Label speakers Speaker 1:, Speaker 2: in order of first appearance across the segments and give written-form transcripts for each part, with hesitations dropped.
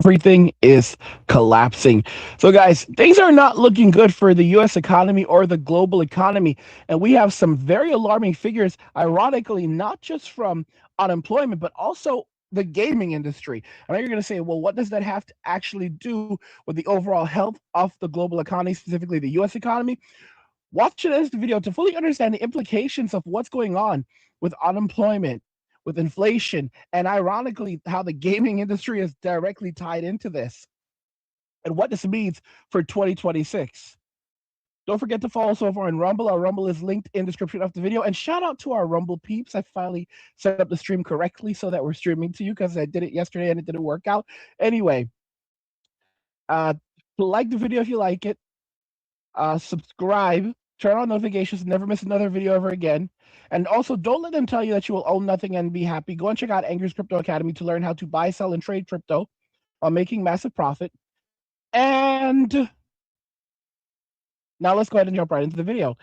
Speaker 1: everything is collapsing. So, guys, things are not looking good for the US economy or the global economy. And we have some very alarming figures, ironically, not just from unemployment, but also the gaming industry. I know you're going to say, well, what does that have to actually do with the overall health of the global economy, specifically the US economy? Watch this video to fully understand the implications of what's going on with unemployment, with inflation, and ironically, how the gaming industry is directly tied into this and what this means for 2026. Don't forget to follow us over on Rumble. Our Rumble is linked in the description of the video. And shout out to our Rumble peeps. I finally set up the stream correctly so that we're streaming to you because I did it yesterday and it didn't work out. Anyway, uh, like the video if you like it. Subscribe, turn on notifications, never miss another video ever again. And also, don't let them tell you that you will own nothing and be happy. Go and check out Angry's Crypto Academy to learn how to buy, sell, and trade crypto while making massive profit. And now let's go ahead and jump right into the video.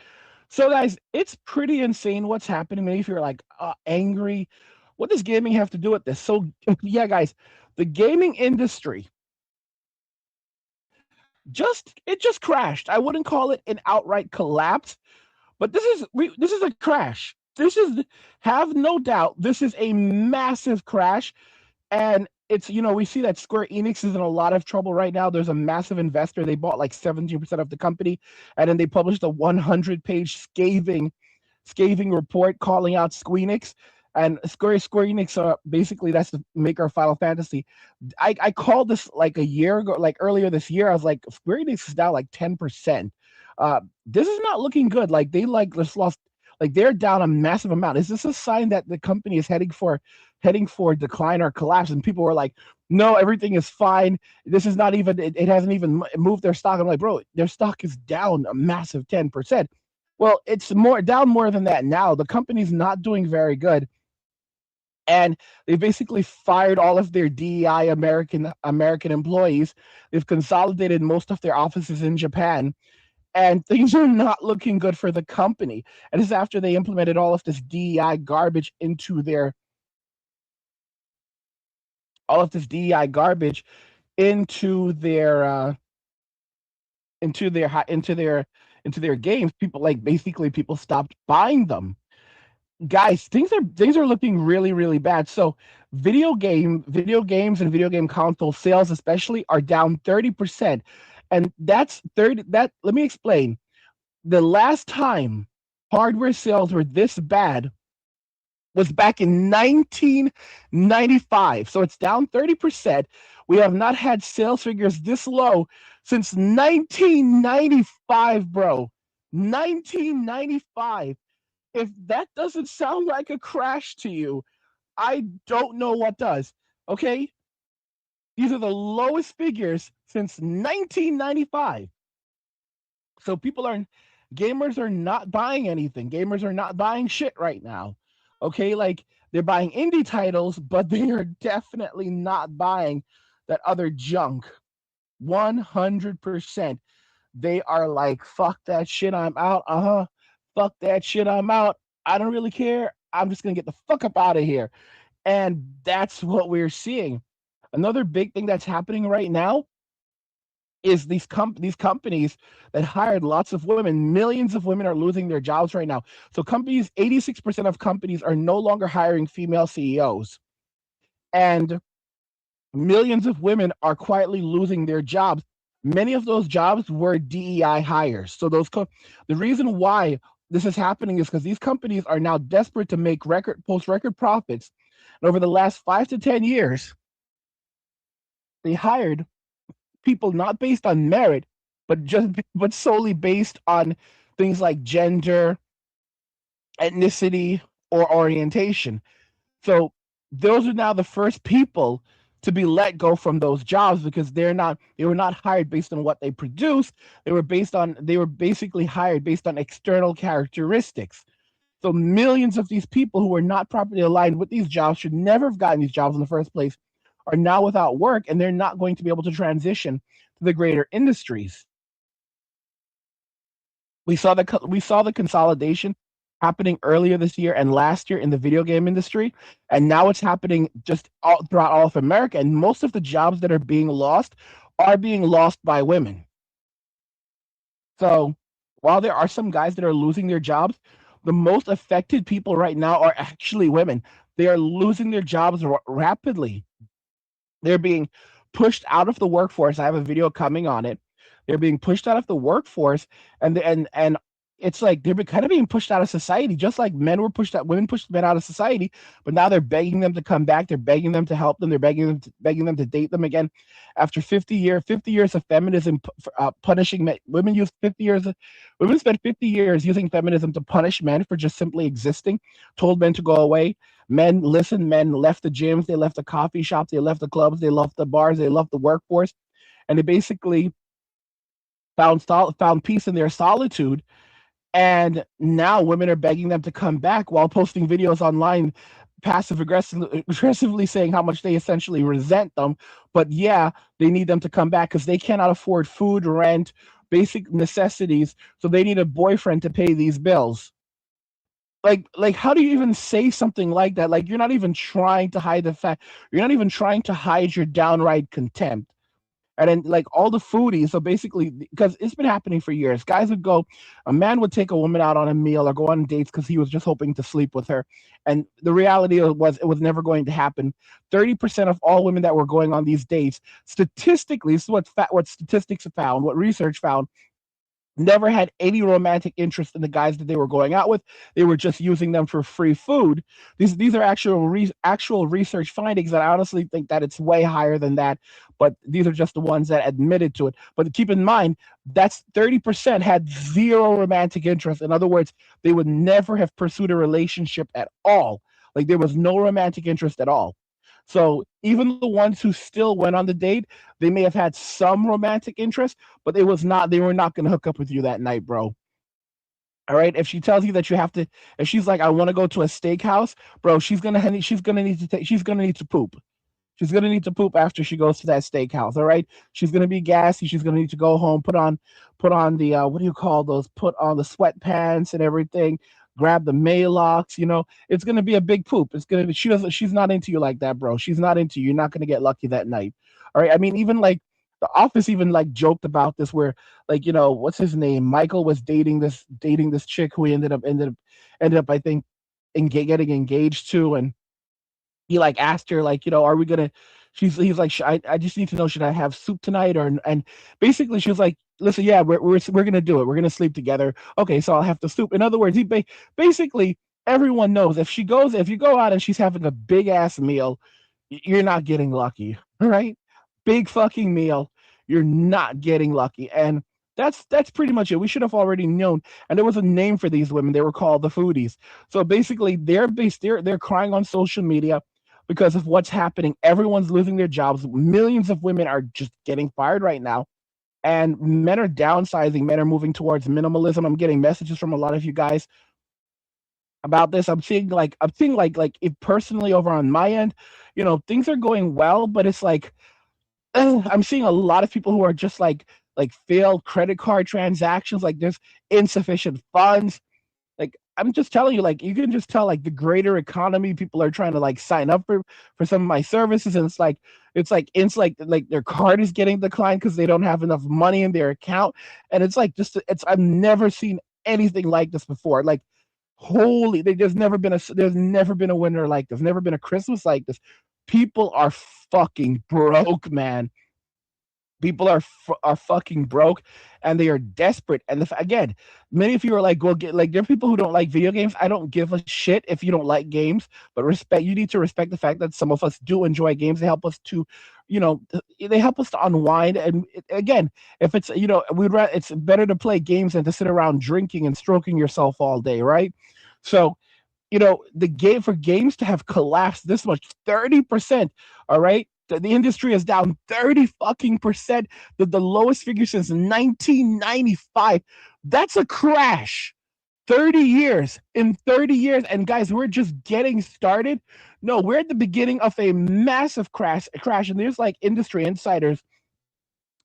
Speaker 1: So, guys, it's pretty insane what's happening. Maybe if you're like angry, what does gaming have to do with this? So, yeah, guys, the gaming industry just crashed. I wouldn't call it an outright collapse, but this is a crash. This is, have no doubt, this is a massive crash. And it's, we see that Square Enix is in a lot of trouble right now. There's a massive investor. They bought like 17% of the company, and then they published a 100-page scathing report calling out Square Enix. And Square Enix, basically, that's the maker of Final Fantasy. I called this like a year ago, like earlier this year. I was like, Square Enix is down like 10%. This is not looking good. Like they just lost, like they're down a massive amount. Is this a sign that the company is heading for decline or collapse? And people were like, no, everything is fine. This is not even, it hasn't even moved their stock. I'm like, bro, their stock is down a massive 10%. Well, it's down more than that now. The company's not doing very good. And they basically fired all of their DEI American employees. They've consolidated most of their offices in Japan, and things are not looking good for the company. And this is after they implemented all of this DEI garbage into their into their games. People stopped buying them. Guys, things are looking really, really bad. So video games and video game console sales especially are down 30%. And that's 30 that let me explain. The last time hardware sales were this bad was back in 1995. So it's down 30%. We have not had sales figures this low since 1995, bro. 1995. If that doesn't sound like a crash to you, I don't know what does. Okay? These are the lowest figures since 1995. So gamers are not buying anything. Gamers are not buying shit right now. Okay? Like they're buying indie titles, but they are definitely not buying that other junk. 100%. They are like, fuck that shit, I'm out. Fuck that shit, I'm out. I don't really care. I'm just going to get the fuck up out of here. And that's what we're seeing. Another big thing that's happening right now is these companies that hired lots of women, millions of women are losing their jobs right now. So 86% of companies are no longer hiring female CEOs. And millions of women are quietly losing their jobs. Many of those jobs were DEI hires. So the reason why this is happening is because these companies are now desperate to make post record profits. And over the last 5 to 10 years, they hired people not based on merit, but solely based on things like gender, ethnicity, or orientation. So those are now the first people to be let go from those jobs because they were not hired based on what they produce. They were basically hired based on external characteristics. So millions of these people who were not properly aligned with these jobs, should never have gotten these jobs in the first place, are now without work, and they're not going to be able to transition to the greater industries. We saw the consolidation happening earlier this year and last year in the video game industry, and now it's happening just all throughout all of America. And most of the jobs that are being lost by women. So while there are some guys that are losing their jobs, the most affected people right now are actually women. They are losing their jobs rapidly. They're being pushed out of the workforce. I have a video coming on it. They're being pushed out of the workforce, and it's like they're kind of being pushed out of society, just like women pushed men out of society. But now they're begging them to come back. They're begging them to help them. They're begging them to date them again. After 50 years of feminism punishing men, women spent 50 years using feminism to punish men for just simply existing. Told men to go away. Men listened. Men left the gyms. They left the coffee shops. They left the clubs. They left the bars. They left the workforce, and they basically found peace in their solitude. And now women are begging them to come back while posting videos online, aggressively saying how much they essentially resent them. But yeah, they need them to come back because they cannot afford food, rent, basic necessities. So they need a boyfriend to pay these bills. Like how do you even say something like that? Like, you're not even trying to hide the fact. You're not even trying to hide your downright contempt. And then, like, all the foodies, so basically, because it's been happening for years, a man would take a woman out on a meal or go on dates because he was just hoping to sleep with her. And the reality was it was never going to happen. 30% of all women that were going on these dates, statistically, this is what statistics have found, what research found, never had any romantic interest in the guys that they were going out with. They were just using them for free food. These are actual research findings, and I honestly think that it's way higher than that. But these are just the ones that admitted to it. But keep in mind, that's 30% had zero romantic interest. In other words, they would never have pursued a relationship at all. Like, there was no romantic interest at all. So even the ones who still went on the date, they may have had some romantic interest, but they were not going to hook up with you that night, bro. All right. If she tells you that you have to, if she's like, I want to go to a steakhouse, bro, she's gonna need to poop. She's gonna need to poop after she goes to that steakhouse. All right. She's gonna be gassy. She's gonna need to go home, put on the what do you call those? Put on the sweatpants and everything. Grab the Maalox. It's gonna be a big poop. It's gonna be. She's not into you like that, bro. She's not into you. You're not gonna get lucky that night. All right. I mean, even like the Office even like joked about this, where, like, what's his name? Michael was dating this chick who he ended up I think getting engaged to, and he like asked her, like, are we gonna he's like, I just need to know, should I have soup tonight? And basically she was like, listen, yeah, we're gonna do it, we're gonna sleep together. Okay, so I'll have the soup. In other words, basically, everyone knows, if you go out and she's having a big ass meal, you're not getting lucky. All right, big fucking meal, you're not getting lucky. And that's pretty much it. We should have already known. And there was a name for these women. They were called the foodies. So basically, they're crying on social media because of what's happening. Everyone's losing their jobs. Millions of women are just getting fired right now. And men are downsizing. Men are moving towards minimalism. I'm getting messages from a lot of you guys about this. I'm seeing like if personally over on my end, things are going well, but it's like I'm seeing a lot of people who are just like failed credit card transactions. Like, there's insufficient funds. Like, I'm just telling you, like, you can just tell, like, the greater economy, people are trying to like sign up for some of my services, and it's like their card is getting declined because they don't have enough money in their account. And it's like, I've never seen anything like this before. Like, holy, there's never been a winter like this, never been a Christmas like this. People are fucking broke, man. People are fucking broke, and they are desperate. And again, many of you are like, well, like, there are people who don't like video games. I don't give a shit if you don't like games, but you need to respect the fact that some of us do enjoy games. They help us to, they help us to unwind. And again, if it's, it's better to play games than to sit around drinking and stroking yourself all day, right? So, for games to have collapsed this much, 30%, all right? The industry is down 30 fucking percent, the lowest figure since 1995. That's a crash. 30 years. In 30 years, and guys, we're just getting started. No, we're at the beginning of a massive crash, and there's like industry insiders,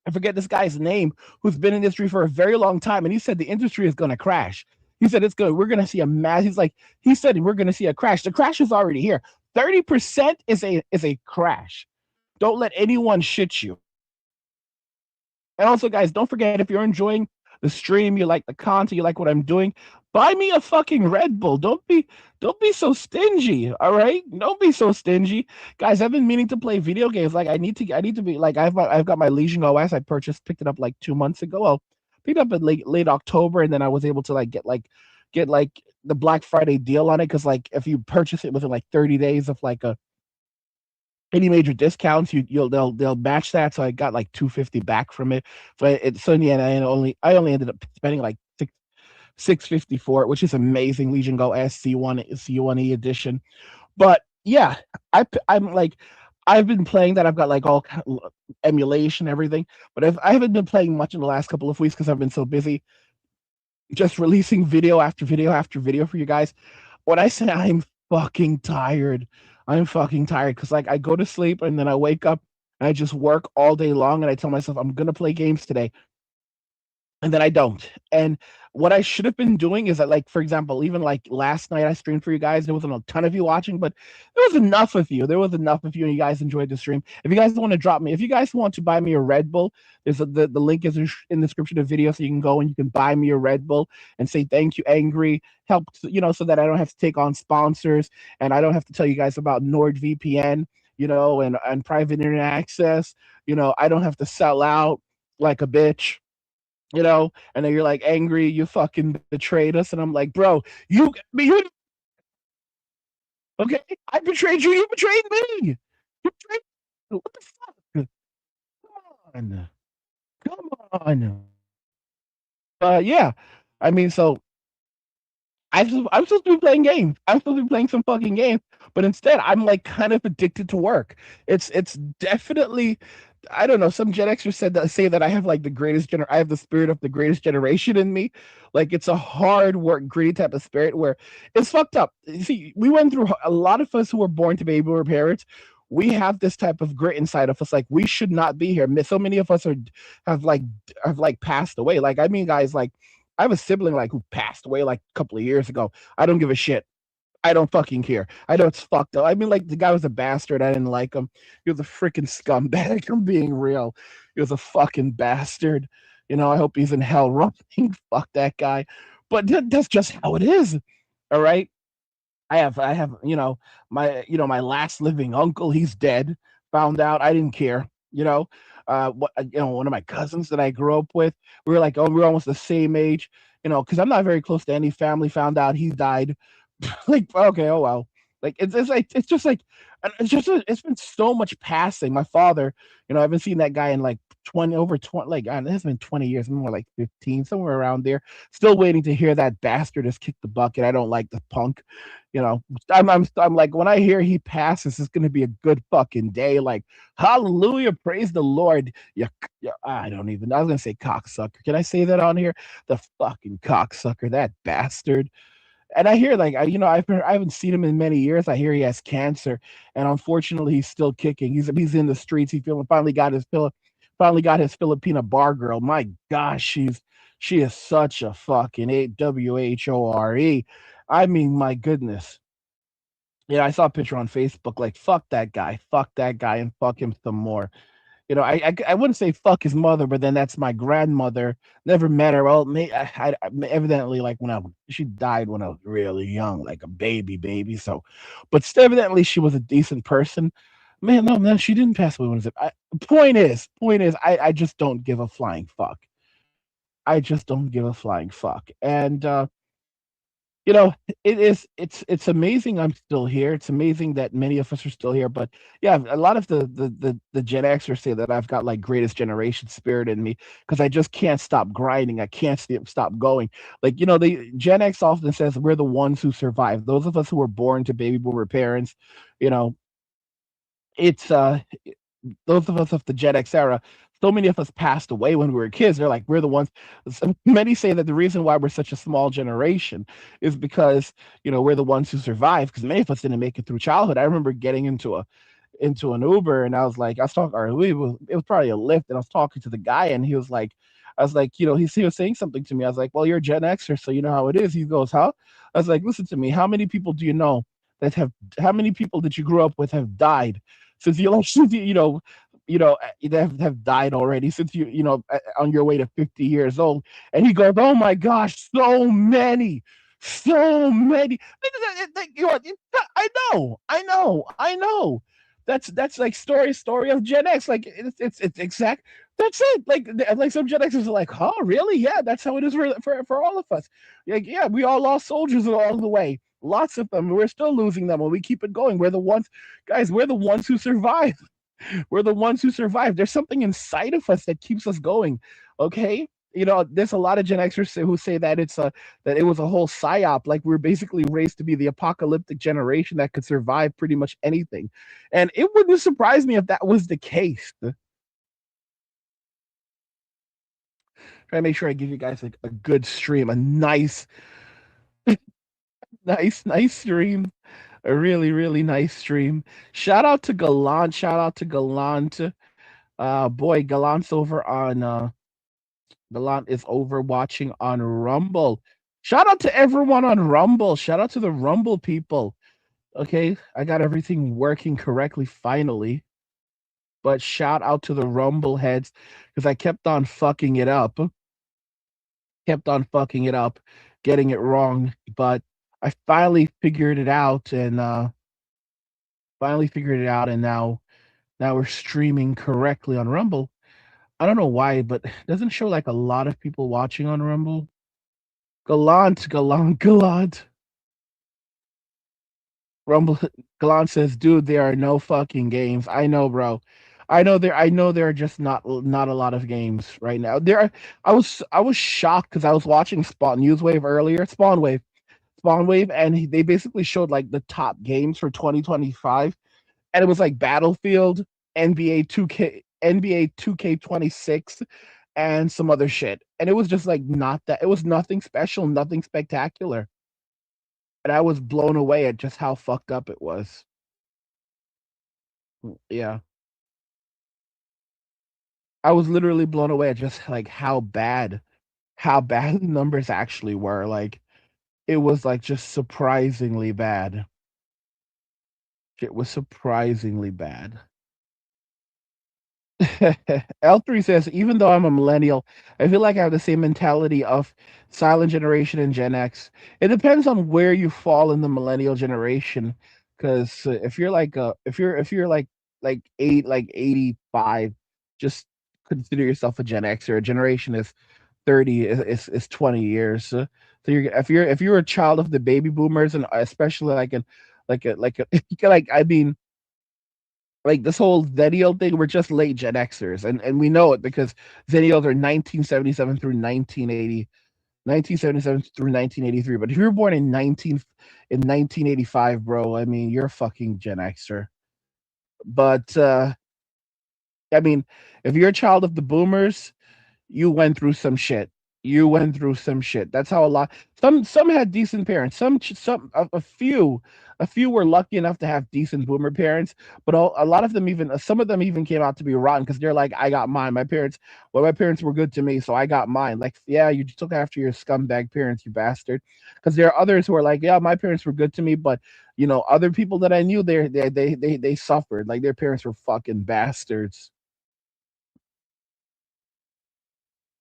Speaker 1: I forget this guy's name, who's been in the industry for a very long time, and he said the industry is going to crash. He said it's good. We're gonna see a mass. He said we're gonna see a crash. The crash is already here. 30% is a crash. Don't let anyone shit you. And also, guys, don't forget if you're enjoying the stream, you like the content, you like what I'm doing, buy me a fucking Red Bull. Don't be so stingy. All right, don't be so stingy, guys. I've been meaning to play video games. Like I need to be like I've got my Legion OS. I picked it up like 2 months ago. Well, picked up in late October, and then I was able to get the Black Friday deal on it because like if you purchase it within like 30 days of like a any major discounts, they'll match that. So I got like 250 back from it. So in the end, I only ended up spending like 650 for it, which is amazing. Legion Go SC1E edition. But yeah, I'm like I've been playing that. I've got like all emulation, everything, but I haven't been playing much in the last couple of weeks because I've been so busy just releasing video after video after video for you guys. When I say I'm fucking tired because like I go to sleep and then I wake up and I just work all day long and I tell myself I'm gonna play games today and then I don't. And what I should have been doing is that, like, for example, even like last night I streamed for you guys. There wasn't a ton of you watching, but there was enough of you. There was enough of you, and you guys enjoyed the stream. If you guys want to drop me, if you guys want to buy me a Red Bull, the link is in the description of the video, so you can go and you can buy me a Red Bull and say thank you, Angry. Help, so that I don't have to take on sponsors and I don't have to tell you guys about NordVPN, and private internet access. I don't have to sell out like a bitch, and then you're like angry, you fucking betrayed us, and I'm like, bro, you okay? I betrayed you, you betrayed me. You betrayed what the fuck? Come come on. Yeah, I mean, so I'm supposed to be playing games. I'm supposed to be playing some fucking games, but instead I'm like kind of addicted to work. It's definitely, I don't know. Some Gen Xers say that I have like I have the spirit of the greatest generation in me. Like it's a hard work, gritty type of spirit where it's fucked up. You see, we went through a lot of us who were born to baby boomer parents. We have this type of grit inside of us. Like we should not be here. So many of us have like passed away. Like I mean, guys, like I have a sibling like who passed away like a couple of years ago. I don't give a shit. I don't fucking care. I know it's fucked up. I mean, like the guy was a bastard. I didn't like him. He was a freaking scumbag. I'm being real. He was a fucking bastard. I hope he's in hell running. Fuck that guy. But that's just how it is. All right. I have my last living uncle. He's dead. Found out. I didn't care. One of my cousins that I grew up with. We were like, oh, we're almost the same age. Because I'm not very close to any family. Found out he died. Like, okay, oh well. Like it's just like it's been so much passing. My father, I haven't seen that guy in like 20 like it has been 20 years, more like 15, somewhere around there. Still waiting to hear that bastard has kicked the bucket. I don't like the punk. I'm like, when I hear he passes, it's gonna be a good fucking day. Like, hallelujah, praise the Lord. Yeah, I don't even. I was gonna say cocksucker. Can I say that on here? The fucking cocksucker, that bastard. And I hear like I haven't seen him in many years. I hear he has cancer, and unfortunately, he's still kicking. He's in the streets. Finally got his Filipina bar girl. My gosh, she is such a fucking WHORE. I mean, my goodness. Yeah, I saw a picture on Facebook. Like, fuck that guy, and fuck him some more. I wouldn't say fuck his mother, but then that's my grandmother. Never met her. Well, evidently, like she died when I was really young, like a baby. So, but still, evidently, she was a decent person. Man, no, she didn't pass away when it. Point is, I just don't give a flying fuck. I just don't give a flying fuck. And you know, it's amazing I'm still here. It's amazing that many of us are still here. But yeah, a lot of the Gen Xers say that I've got like greatest generation spirit in me because I just can't stop grinding. I can't stop going. Like, the Gen X often says we're the ones who survived. Those of us who were born to baby boomer parents, you know, it's those of us of the Gen X era, so many of us passed away when we were kids. They're like, we're the ones. Many say that the reason why we're such a small generation is because we're the ones who survived. Because many of us didn't make it through childhood. I remember getting into an Uber, and I was talking, or it was probably a Lyft, and I was talking to the guy, and he was like, I was like, he was saying something to me. I was like, well, you're a Gen Xer, so you know how it is. He goes, how? I was like, listen to me. How many people do you know that have? How many people that you grew up with have died since the election? That have died already since on your way to 50 years old. And he goes, oh my gosh, so many. I know. That's like story of Gen X. Like it's exact. That's it. Like some Gen Xers are like, huh, really? Yeah, that's how it is for all of us. Like, yeah, we all lost soldiers along the way. Lots of them. We're still losing them, and we keep it going. We're the ones, guys. We're the ones who survive. We're the ones who survive. There's something inside of us that keeps us going. Okay. There's a lot of Gen Xers who say that that it was a whole psyop, like we're basically raised to be the apocalyptic generation that could survive pretty much anything, and it wouldn't surprise me if that was the case. Try to make sure I give you guys a good stream, a nice stream, a really really nice stream. Shout out to Galant. Shout out to Galant. Boy, Gallant is over watching on Rumble. Shout out to everyone on Rumble. Shout out to the Rumble people. Okay, I got everything working correctly finally. But shout out to the Rumble heads because I kept on fucking it up. Kept on fucking it up, getting it wrong. But I finally figured it out and now we're streaming correctly on Rumble. I don't know why, but it doesn't show like a lot of people watching on Rumble. Gallant. Rumble Gallant says, "Dude, there are no fucking games." I know, bro. I know there are just not a lot of games right now. I was shocked because I was watching Spawn Newswave earlier, Spawnwave, and they basically showed like the top games for 2025, and it was like Battlefield, NBA 2K, NBA 2K26, and some other shit. And it was just like not that. It was nothing special, nothing spectacular. And I was blown away at just how fucked up it was. Yeah. I was literally blown away at just like how bad the numbers actually were. Like it was like just surprisingly bad. It was surprisingly bad. L3 says, even though I'm a millennial, I feel like I have the same mentality of silent generation and Gen X. It depends on where you fall in the millennial generation. Because if you're if you're like 85, just consider yourself a Gen X, or a generation is 30 is 20 years. So if you're a child of the baby boomers, and especially like I mean, like this whole Zennial thing, we're just late Gen Xers, and we know it because Zennials are 1977 through 1980, 1977 through 1983. But if you were born in 1985, bro, I mean, you're a fucking Gen Xer. But I mean, if you're a child of the boomers, you went through some shit. You went through some shit. That's how a lot. Some had decent parents. A few were lucky enough to have decent boomer parents, but a lot of them, even some of them, even came out to be rotten because they're like, I got mine. My parents were good to me, so I got mine. Like, yeah, you took after your scumbag parents, you bastard. Because there are others who are like, yeah, my parents were good to me, but other people that I knew, they suffered. Like their parents were fucking bastards.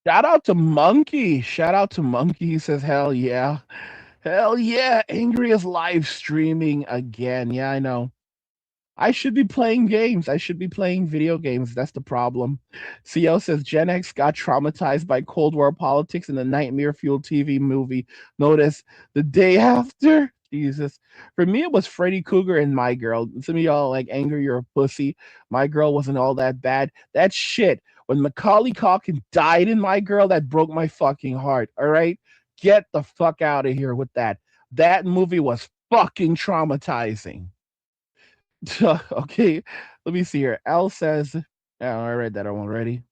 Speaker 1: Shout out to Monkey. Shout out to Monkey. He says, hell yeah. Hell yeah. Angry is live streaming again. Yeah, I know. I should be playing games. I should be playing video games. That's the problem. CL says Gen X got traumatized by Cold War politics in the nightmare fueled TV movie. Notice the day after. Jesus. For me, it was Freddy Krueger and My Girl. Some of y'all like Angry, you're a pussy. My Girl wasn't all that bad. That shit. When Macaulay Culkin died in My Girl, that broke my fucking heart. All right? Get the fuck out of here with that. That movie was fucking traumatizing. Okay, let me see here. L says, oh, I read that one already.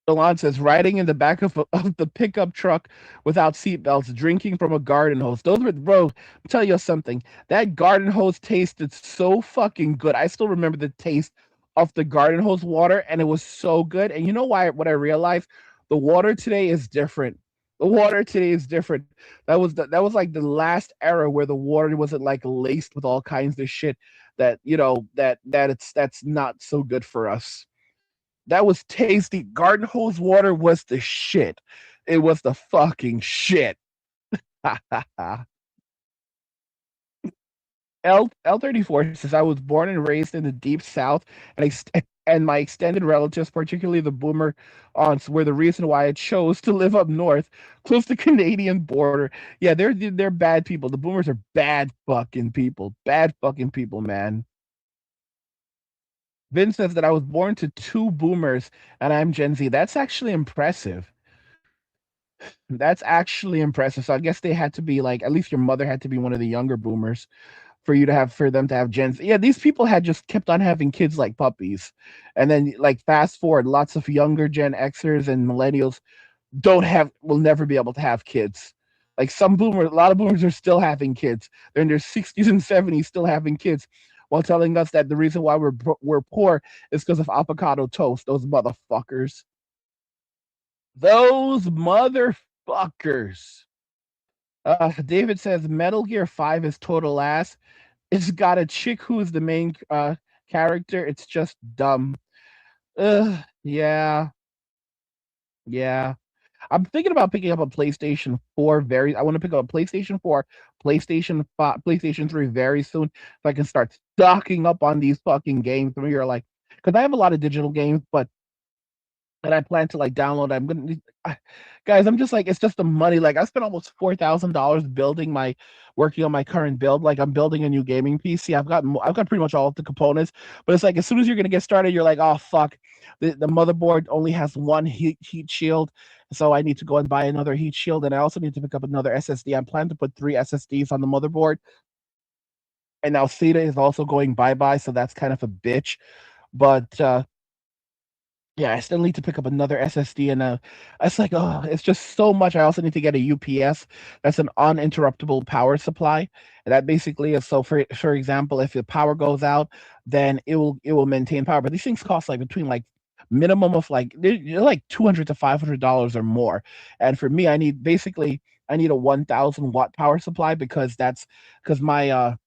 Speaker 1: Delon says, riding in the back of the pickup truck without seatbelts, drinking from a garden hose. Those were, bro, I'll tell you something. That garden hose tasted so fucking good. I still remember the taste of the garden hose water, and it was so good. And you know why? What I realized, the water today is different. The water today is different. That was like the last era where the water wasn't like laced with all kinds of shit that that's not so good for us. That was tasty. Garden hose water was the shit. It was the fucking shit. L34 says I was born and raised in the deep south, and my extended relatives, particularly the boomer aunts, were the reason why I chose to live up north, close to the Canadian border. Yeah, they're bad people. The boomers are bad fucking people. Bad fucking people, man. Vin says that I was born to two boomers and I'm Gen Z. That's actually impressive. That's actually impressive. So I guess they had to be like, at least your mother had to be one of the younger boomers for them to have Gen Z. Yeah, these people had just kept on having kids like puppies. And then like fast forward, lots of younger Gen Xers and millennials will never be able to have kids. Like a lot of boomers are still having kids. They're in their 60s and 70s still having kids while telling us that the reason why we're poor is because of avocado toast. Those motherfuckers. Those motherfuckers. David says Metal Gear 5 is total ass. It's got a chick who is the main character. It's just dumb. Yeah, yeah. I'm thinking about picking up a PlayStation 4 I want to pick up a PlayStation 4, PlayStation 5, PlayStation 3 very soon so I can start stocking up on these fucking games. Some of you are like, because I have a lot of digital games, but and I plan to like download. Guys, I'm just like, it's just the money. Like I spent almost $4,000 working on my current build. Like I'm building a new gaming PC. I've got pretty much all of the components, but it's like as soon as you're gonna get started, you're like, oh fuck, the motherboard only has one heat shield, so I need to go and buy another heat shield, and I also need to pick up another SSD. I'm planning to put 3 SSDs on the motherboard, and now SATA is also going bye bye, so that's kind of a bitch. But yeah, I still need to pick up another SSD and it's like, oh, it's just so much. I also need to get a UPS. That's an uninterruptible power supply. And that basically is so for example, if the power goes out, then it will maintain power. But these things cost like between like minimum of like they're like $200 to $500 or more. And for me, I need a 1,000 watt power supply because my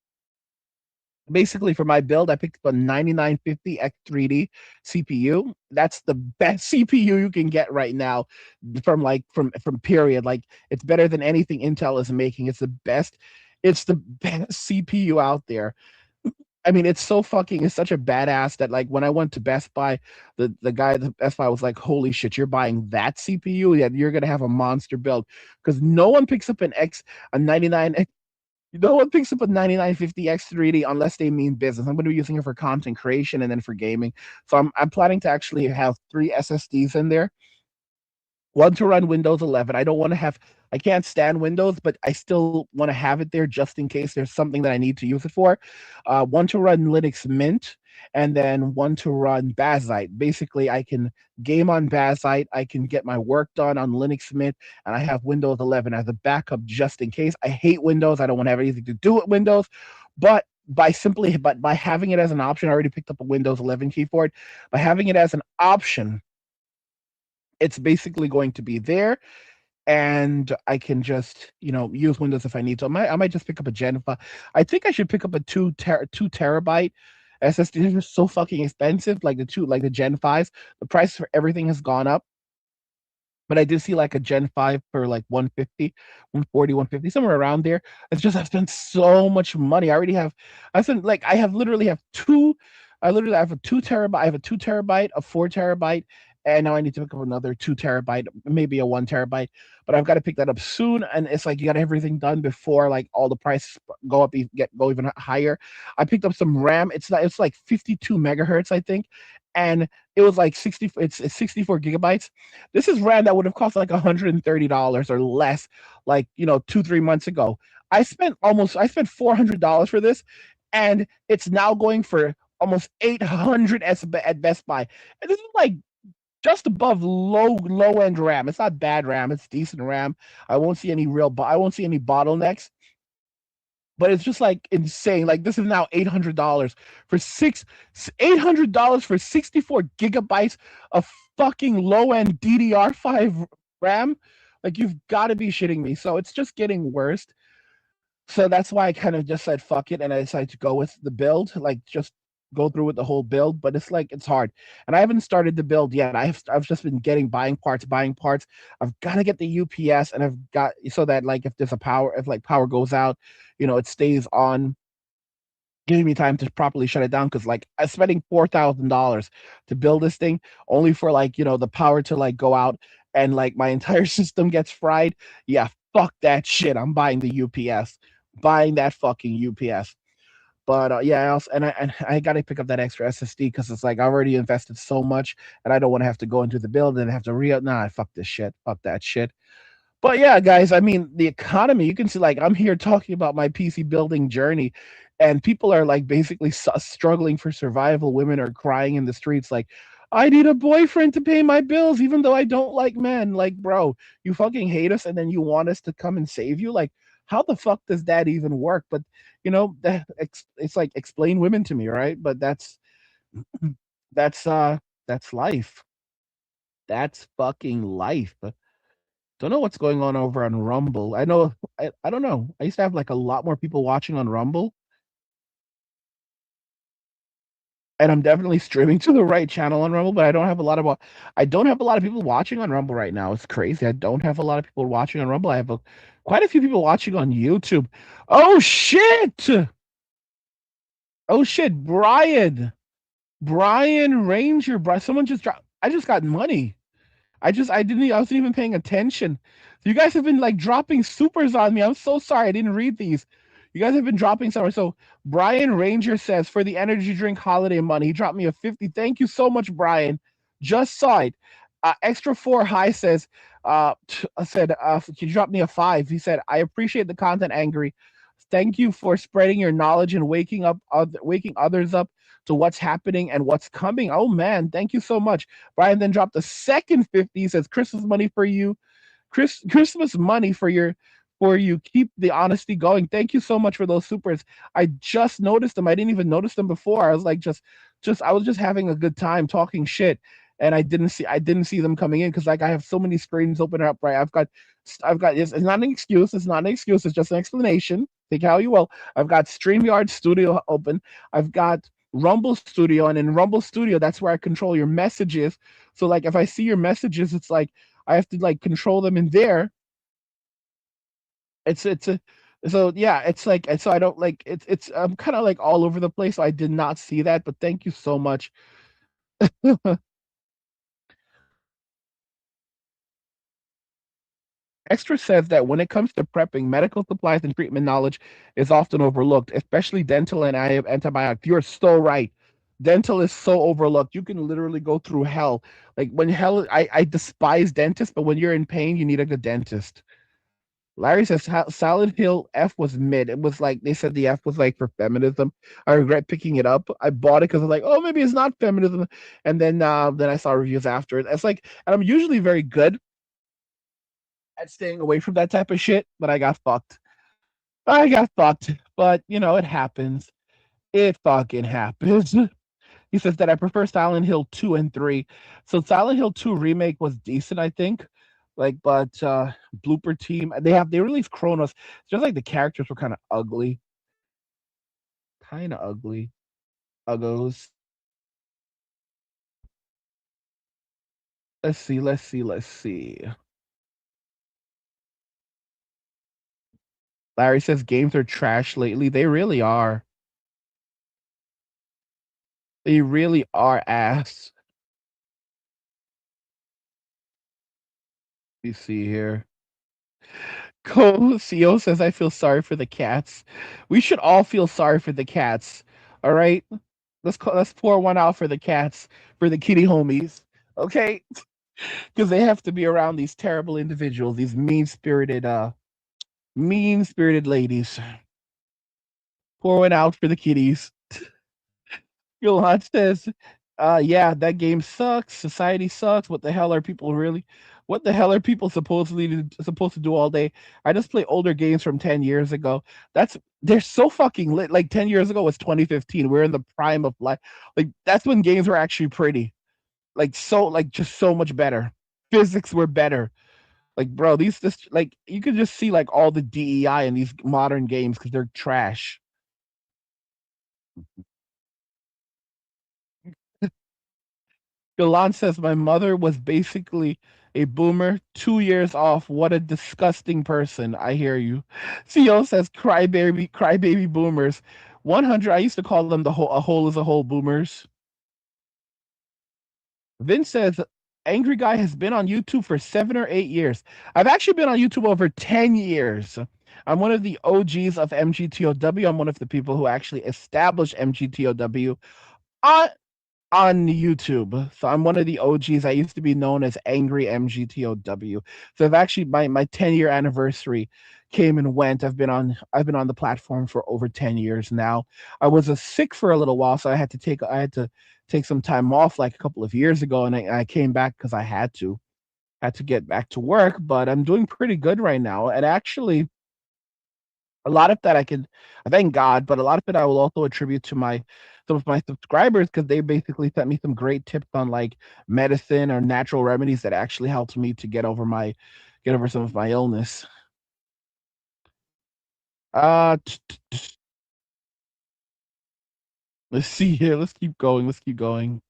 Speaker 1: basically for my build, I picked up a 9950 X3D CPU. That's the best CPU you can get right now from period. Like it's better than anything Intel is making. It's the best CPU out there. I mean, it's such a badass that like when I went to Best Buy, the guy at the Best Buy was like, "Holy shit, you're buying that CPU? Yeah, you're gonna have a monster build." Because no one picks up a 99 no one picks up a 9950 X3D unless they mean business. I'm going to be using it for content creation and then for gaming. So I'm planning to actually have 3 SSDs in there. One to run Windows 11. I can't stand Windows, but I still want to have it there just in case there's something that I need to use it for. One to run Linux Mint, and then one to run Bazzite. Basically, I can game on Bazzite, I can get my work done on Linux Mint, and I have Windows 11 as a backup just in case. I hate Windows. I don't want to have anything to do with Windows, but by having it as an option, I already picked up a Windows 11 keyboard. By having it as an option, it's basically going to be there and I can just use Windows if I need to. I might just pick up a Gen 5. I think I should pick up a 2 terabyte SSD. They're just so fucking expensive. Like the Gen 5s, the price for everything has gone up. But I did see like a Gen 5 for like 150, 140, 150, somewhere around there. It's just I've spent so much money. I have literally have two. I literally have a 2 terabyte. I have a 2 terabyte, a 4 terabyte, and now I need to pick up another 2 terabyte, maybe a 1 terabyte. But I've got to pick that up soon. And it's like you got everything done before like all the prices go even higher. I picked up some RAM. It's like 52 megahertz, I think, and it was like 60. It's 64 gigabytes. This is RAM that would have cost like $130 or less, like 2-3 months ago. I spent $400 for this, and it's now going for almost 800 at Best Buy. And this is like just above low end RAM. It's not bad RAM. It's decent RAM. I won't see any bottlenecks. but it's just like insane. Like this is now $800 for $800 for 64 gigabytes of fucking low end DDR5 RAM. Like you've got to be shitting me. So it's just getting worse. So that's why I kind of just said fuck it, and I decided to go with the build, like just go through with the whole build. But it's like it's hard, and I haven't started the build yet. I've just been buying parts, buying parts. I've got to get the UPS, and I've got so that like if there's a power, if like power goes out, it stays on, giving me time to properly shut it down. Because like I'm spending $4,000 to build this thing, only for like the power to like go out and like my entire system gets fried. Yeah, fuck that shit. I'm buying the UPS, buying that fucking UPS. But yeah, I gotta pick up that extra SSD because it's like I already invested so much, and I don't want to have to go into the build and have to Nah, fuck this shit, fuck that shit. But yeah, guys, I mean, the economy, you can see, like, I'm here talking about my PC building journey, and people are like basically struggling for survival. Women are crying in the streets, like, I need a boyfriend to pay my bills, even though I don't like men. Like, bro, you fucking hate us, and then you want us to come and save you? Like, how the fuck does that even work? But, it's like, explain women to me, right? But that's, that's life. That's fucking life. Don't know what's going on over on Rumble. I don't know. I used to have like a lot more people watching on Rumble, and I'm definitely streaming to the right channel on Rumble, but I don't have a lot of people watching on Rumble right now. It's crazy. I don't have a lot of people watching on Rumble. I have quite a few people watching on YouTube. Oh shit! Oh shit, Brian Ranger, someone just dropped. I just got money. I wasn't even paying attention. So you guys have been like dropping supers on me. I'm so sorry. I didn't read these. You guys have been dropping somewhere. So Brian Ranger says for the energy drink holiday money, he dropped me a 50. Thank you so much, Brian. Just saw it. Extra four high says, he dropped me a 5. He said, I appreciate the content, Angry. Thank you for spreading your knowledge and waking others up to what's happening and what's coming. Oh man, thank you so much. Brian then dropped the second 50. He says, Christmas money for you. Christmas money for you. Keep the honesty going. Thank you so much for those supers. I just noticed them. I didn't even notice them before. I was like I was just having a good time talking shit. And I didn't see them coming in because like I have so many screens open up, right? I've got it's not an excuse, it's just an explanation. Take how you will. I've got StreamYard Studio open. I've got Rumble Studio, and in Rumble Studio, that's where I control your messages. So like if I see your messages, it's like I have to like control them in there. It's a so yeah, it's like so I don't like it's I'm kind of like all over the place. So I did not see that, but thank you so much. Extra says that when it comes to prepping, medical supplies and treatment knowledge is often overlooked, especially dental and antibiotics. You're so right. Dental is so overlooked. You can literally go through hell. Like when hell, I despise dentists, but when you're in pain, you need a good dentist. Larry says Silent Hill F was mid. It was like they said the F was like for feminism. I regret picking it up. I bought it because I'm like, oh, maybe it's not feminism. And then I saw reviews after it. It's like, and I'm usually very good at staying away from that type of shit, but I got fucked. I got fucked. But it happens. It fucking happens. He says that I prefer Silent Hill 2 and 3. So Silent Hill 2 remake was decent, I think. Like, but Blooper Team, they released Chronos. It's just like the characters were kind of ugly. Kind of ugly. Uggos. Let's see. Larry says games are trash lately. They really are. They really are ass. You see here. Co-CEO says, I feel sorry for the cats. We should all feel sorry for the cats. All right? Let's pour one out for the cats, for the kitty homies. Okay? Because they have to be around these terrible individuals, these mean-spirited ladies. Pour one out for the kitties. Yolan says, yeah, that game sucks. Society sucks. What the hell are people really? What the hell are people supposed to do all day? I just play older games from 10 years ago. That's they're so fucking lit. Like 10 years ago was 2015. We're in the prime of life. Like that's when games were actually pretty. Like so like just so much better. Physics were better. Like bro, these this like you could just see like all the DEI in these modern games because they're trash. Galan says my mother was basically a boomer, 2 years off. What a disgusting person. I hear you. CEO says crybaby boomers. 100. I used to call them the whole a whole is a whole boomers. Vince says Angry Guy has been on YouTube for 7 or 8 years. I've actually been on YouTube over 10 years. I'm one of the OGs of MGTOW. I'm one of the people who actually established MGTOW on on YouTube. So I'm one of the OGs. I used to be known as Angry MGTOW. So I've actually my 10-year anniversary came and went. I've been on the platform for over 10 years now. I was sick for a little while, so I had to take some time off like a couple of years ago, and I came back because I had to get back to work. But I'm doing pretty good right now, and actually a lot of that I thank God, but a lot of it I will also attribute to my some of my subscribers because they basically sent me some great tips on like medicine or natural remedies that actually helped me to get over some of my illness. Let's see here. Let's keep going. Let's keep going.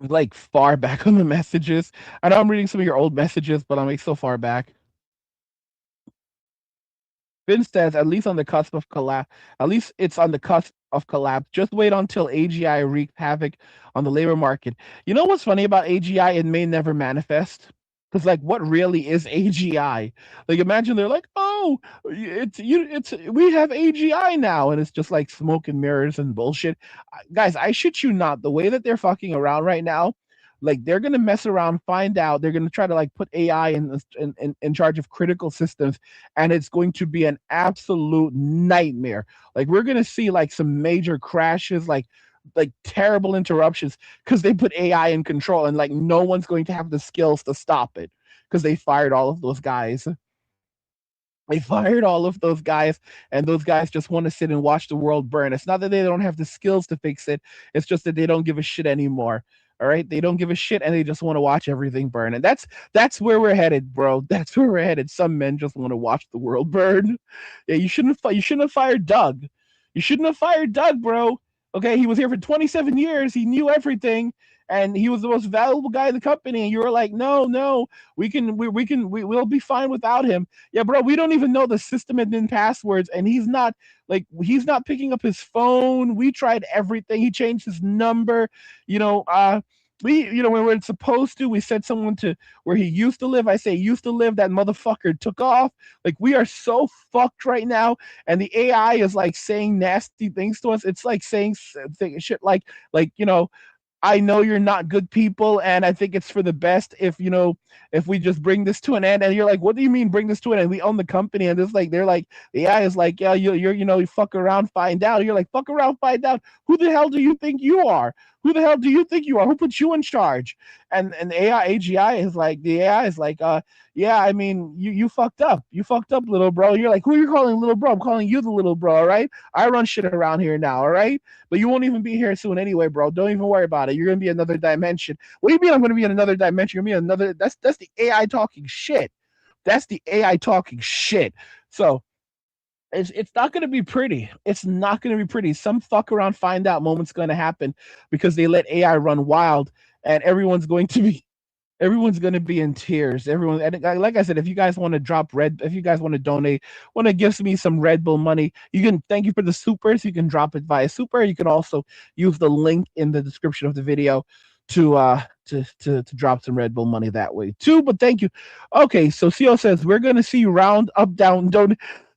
Speaker 1: Like far back on the messages. I know I'm reading some of your old messages, but I'm like so far back. Finn says, at least on the cusp of collapse, at least it's on the cusp of collapse. Just wait until AGI wreaks havoc on the labor market. You know what's funny about AGI? It may never manifest. Because like what really is AGI? Like imagine they're like, oh, it's we have AGI now, and it's just like smoke and mirrors and bullshit. Guys, I shit you not, the way that they're fucking around right now, like they're gonna mess around, find out, they're gonna try to like put AI in charge of critical systems, and it's going to be an absolute nightmare. Like we're gonna see like some major crashes, like terrible interruptions because they put AI in control, and like no one's going to have the skills to stop it because they fired all of those guys. They fired all of those guys, and those guys just want to sit and watch the world burn. It's not that they don't have the skills to fix it, it's just that they don't give a shit anymore. All right, they don't give a shit, and they just want to watch everything burn, and that's where we're headed, bro. That's where we're headed. Some men just want to watch the world burn. Yeah, you shouldn't have fired Doug. You shouldn't have fired Doug, bro. Okay, he was here for 27 years. He knew everything, and he was the most valuable guy in the company. And you were like, no, we'll be fine without him. Yeah, bro, we don't even know the system admin passwords, and he's not picking up his phone. We tried everything. He changed his number. You know, when we're supposed to, we sent someone to where he used to live. I say used to live. That motherfucker took off. Like we are so fucked right now, and the AI is like saying nasty things to us. It's like saying shit like I know you're not good people, and I think it's for the best if if we just bring this to an end. And you're like, what do you mean bring this to an end? We own the company, and it's like they're like the AI is like, yeah, you fuck around, find out. You're like, fuck around, find out. Who the hell do you think you are? Who the hell do you think you are? Who put you in charge? And AI AGI is like the AI is like, yeah, I mean, you fucked up. You fucked up, little bro. You're like, who are you calling little bro? I'm calling you the little bro, all right? I run shit around here now, all right? But you won't even be here soon anyway, bro. Don't even worry about it. You're gonna be another dimension. What do you mean I'm gonna be in another dimension? You're gonna be another that's the AI talking shit. That's the AI talking shit. So it's not going to be pretty. It's not going to be pretty. Some fuck around, find out moment's going to happen because they let AI run wild, and everyone's going to be in tears. Everyone, and like I said, if you guys want to if you guys want to donate, want to give me some Red Bull money, you can. Thank you for the supers. You can drop it via super. You can also use the link in the description of the video to drop some Red Bull money that way too. But thank you. Okay, so CO says we're going to see round up down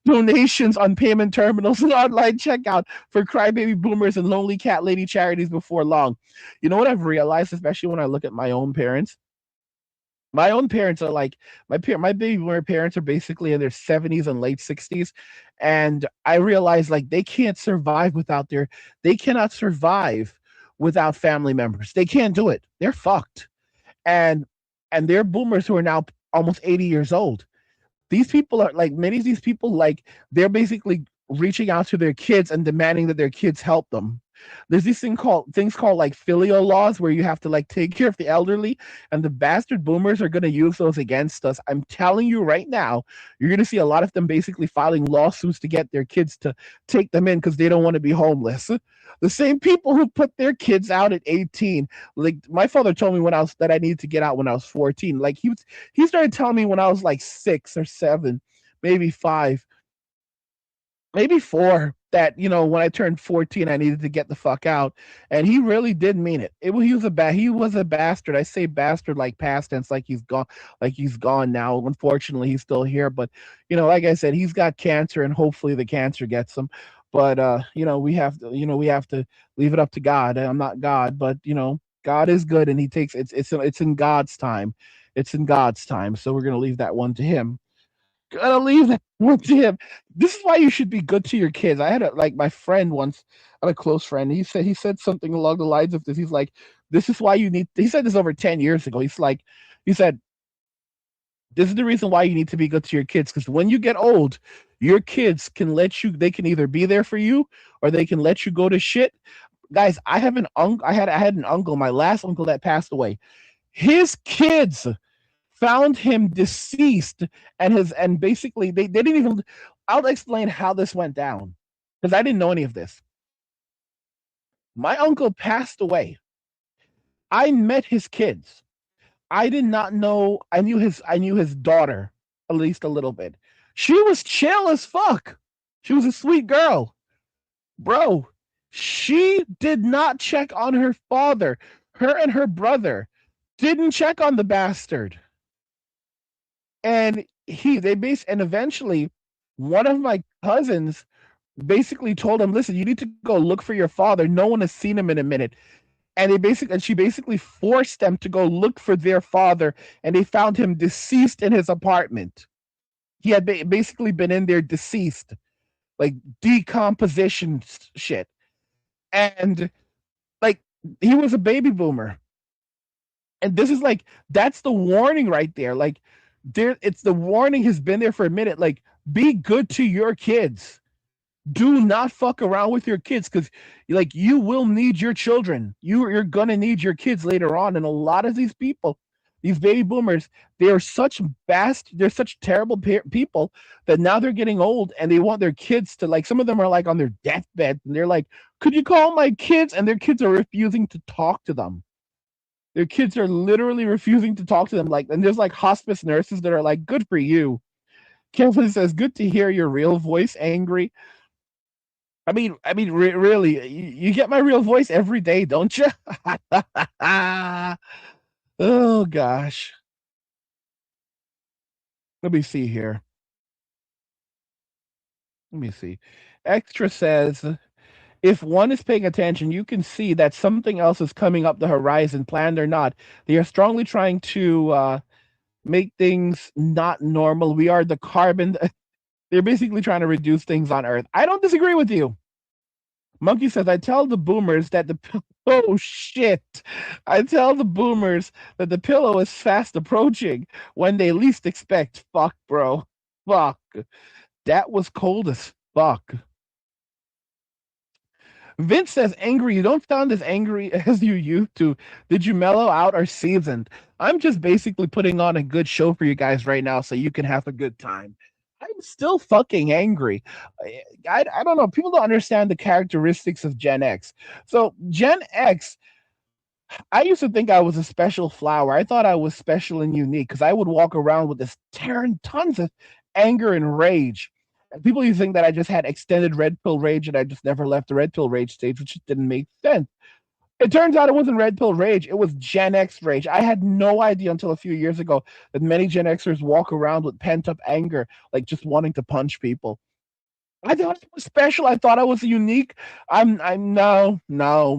Speaker 1: donations on payment terminals and online checkout for crybaby boomers and lonely cat lady charities before long. You know what I've realized, especially when I look at my own parents. My own parents are like my baby boomer parents are basically in their 70s and late 60s, and I realize like they cannot survive without family members. They can't do it. They're fucked. and they're boomers who are now almost 80 years old. These people are like, many of these people, like, they're basically reaching out to their kids and demanding that their kids help them. There's things called like filial laws, where you have to like take care of the elderly, and the bastard boomers are going to use those against us. I'm telling you right now, you're going to see a lot of them basically filing lawsuits to get their kids to take them in because they don't want to be homeless. The same people who put their kids out at 18. Like, my father told me when I was that I needed to get out when I was 14. Like, he started telling me when I was like 6 or 7, maybe 5, maybe 4, that, when I turned 14 I needed to get the fuck out. And he really did mean it. He was a bastard. I say bastard like past tense, like he's gone now. Unfortunately, he's still here, but like I said, he's got cancer, and hopefully the cancer gets him. But we have to leave it up to God. I'm not God, but God is good, and he takes it's in God's time. It's in God's time. So we're going to leave that one to him. Gotta leave that one to him. This is why you should be good to your kids. I had my friend once, I had a close friend. He said something along the lines of this. He's like, "This is why you need." He said this over 10 years ago. He said, "This is the reason why you need to be good to your kids, because when you get old, your kids can let you. They can either be there for you, or they can let you go to shit." Guys, I have an uncle. I had an uncle, my last uncle that passed away. His kids found him deceased, and basically they didn't even. I'll explain how this went down, because I didn't know any of this. My uncle passed away. I met his kids. I did not know. I knew his daughter at least a little bit. She was chill as fuck. She was a sweet girl, bro. She did not check on her father. Her and her brother didn't check on the bastard. And eventually one of my cousins basically told him, "Listen, you need to go look for your father. No one has seen him in a minute." And she basically forced them to go look for their father, and they found him deceased in his apartment. He had basically been in there deceased, like decomposition shit. And like, he was a baby boomer. And this is like, that's the warning right there. Like, it's the warning has been there for a minute. Like, be good to your kids. Do not fuck around with your kids, because like, you will need your children. You're gonna need your kids later on. And a lot of these people, these baby boomers, they're such terrible people, that now they're getting old, and they want their kids to, like, some of them are like on their deathbed, and they're like, "Could you call my kids?" And their kids are refusing to talk to them. Their kids are literally refusing to talk to them. Like, and there's like hospice nurses that are like, "Good for you." Kevin says, "Good to hear your real voice, Angry." Really, you get my real voice every day, don't you? Oh gosh. Let me see here. Let me see. Extra says, if one is paying attention, you can see that something else is coming up the horizon, planned or not. They are strongly trying to make things not normal. We are the carbon. They're basically trying to reduce things on Earth. I don't disagree with you. Monkey says, I tell the boomers that the oh shit. I tell the boomers that the pillow is fast approaching when they least expect. Fuck, bro. Fuck. That was cold as fuck. Vince says, angry. You don't sound as angry as you used to. Did you mellow out or seasoned? I'm just basically putting on a good show for you guys right now so you can have a good time. I'm still fucking angry. I don't know. People don't understand the characteristics of Gen X. So, Gen X, I used to think I was a special flower. I thought I was special and unique because I would walk around with this tearing tons of anger and rage. And people used to think that I just had extended red pill rage and I just never left the red pill rage stage, which just didn't make sense. It turns out it wasn't red pill rage, it was Gen X rage. I had no idea until a few years ago that many Gen Xers walk around with pent up anger, like just wanting to punch people. I thought I was special. I thought I was unique. I'm no.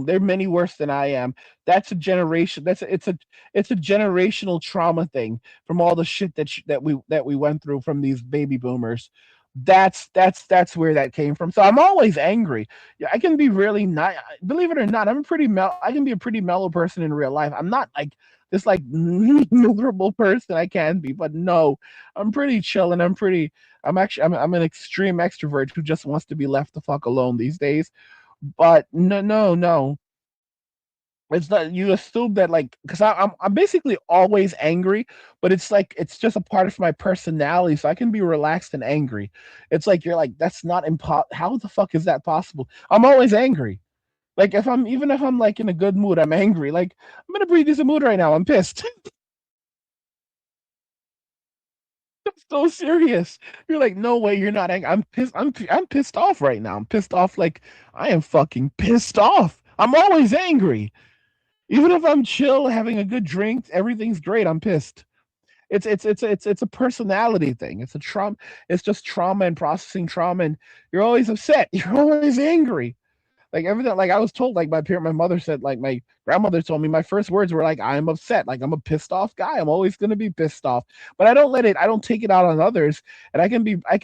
Speaker 1: They're many worse than I am. That's a generation. It's a generational trauma thing from all the shit that we went through from these baby boomers. That's where that came from. So I'm always angry. Yeah, I can be really not. Believe it or not, I can be a pretty mellow person in real life. I'm not like this like miserable person I can be. But no, I'm pretty chill and I'm an extreme extrovert who just wants to be left the fuck alone these days. But no. It's not you assume that like because I'm basically always angry, but it's like it's just a part of my personality, so I can be relaxed and angry. It's like you're like that's not how the fuck is that possible? I'm always angry. Like if I'm even if I'm like in a good mood, I'm angry. Like I'm in a pretty decent mood right now. I'm pissed. So serious. You're like, no way, you're not angry. I'm pissed. I'm pissed off right now. I'm pissed off. Like I am fucking pissed off. I'm always angry. Even if I'm chill, having a good drink, everything's great. I'm pissed. It's a personality thing. It's a trauma. It's just trauma and processing trauma, and you're always upset. You're always angry. Like everything. Like I was told, like my mother said, like my grandmother told me, my first words were like, "I'm upset. Like I'm a pissed off guy. I'm always gonna be pissed off." But I don't let it. I don't take it out on others, and I can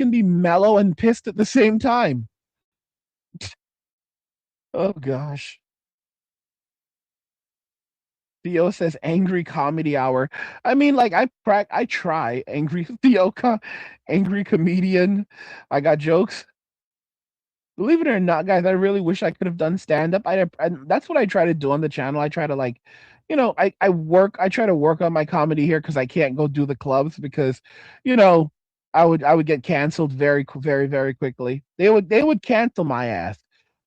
Speaker 1: be mellow and pissed at the same time. Oh gosh. Theo says angry comedy hour. I mean, like I try angry angry comedian. I got jokes. Believe it or not, guys, I really wish I could have done stand up. That's what I try to do on the channel. I try to like, I try to work on my comedy here because I can't go do the clubs because, you know, I would get canceled very quickly. They would cancel my ass.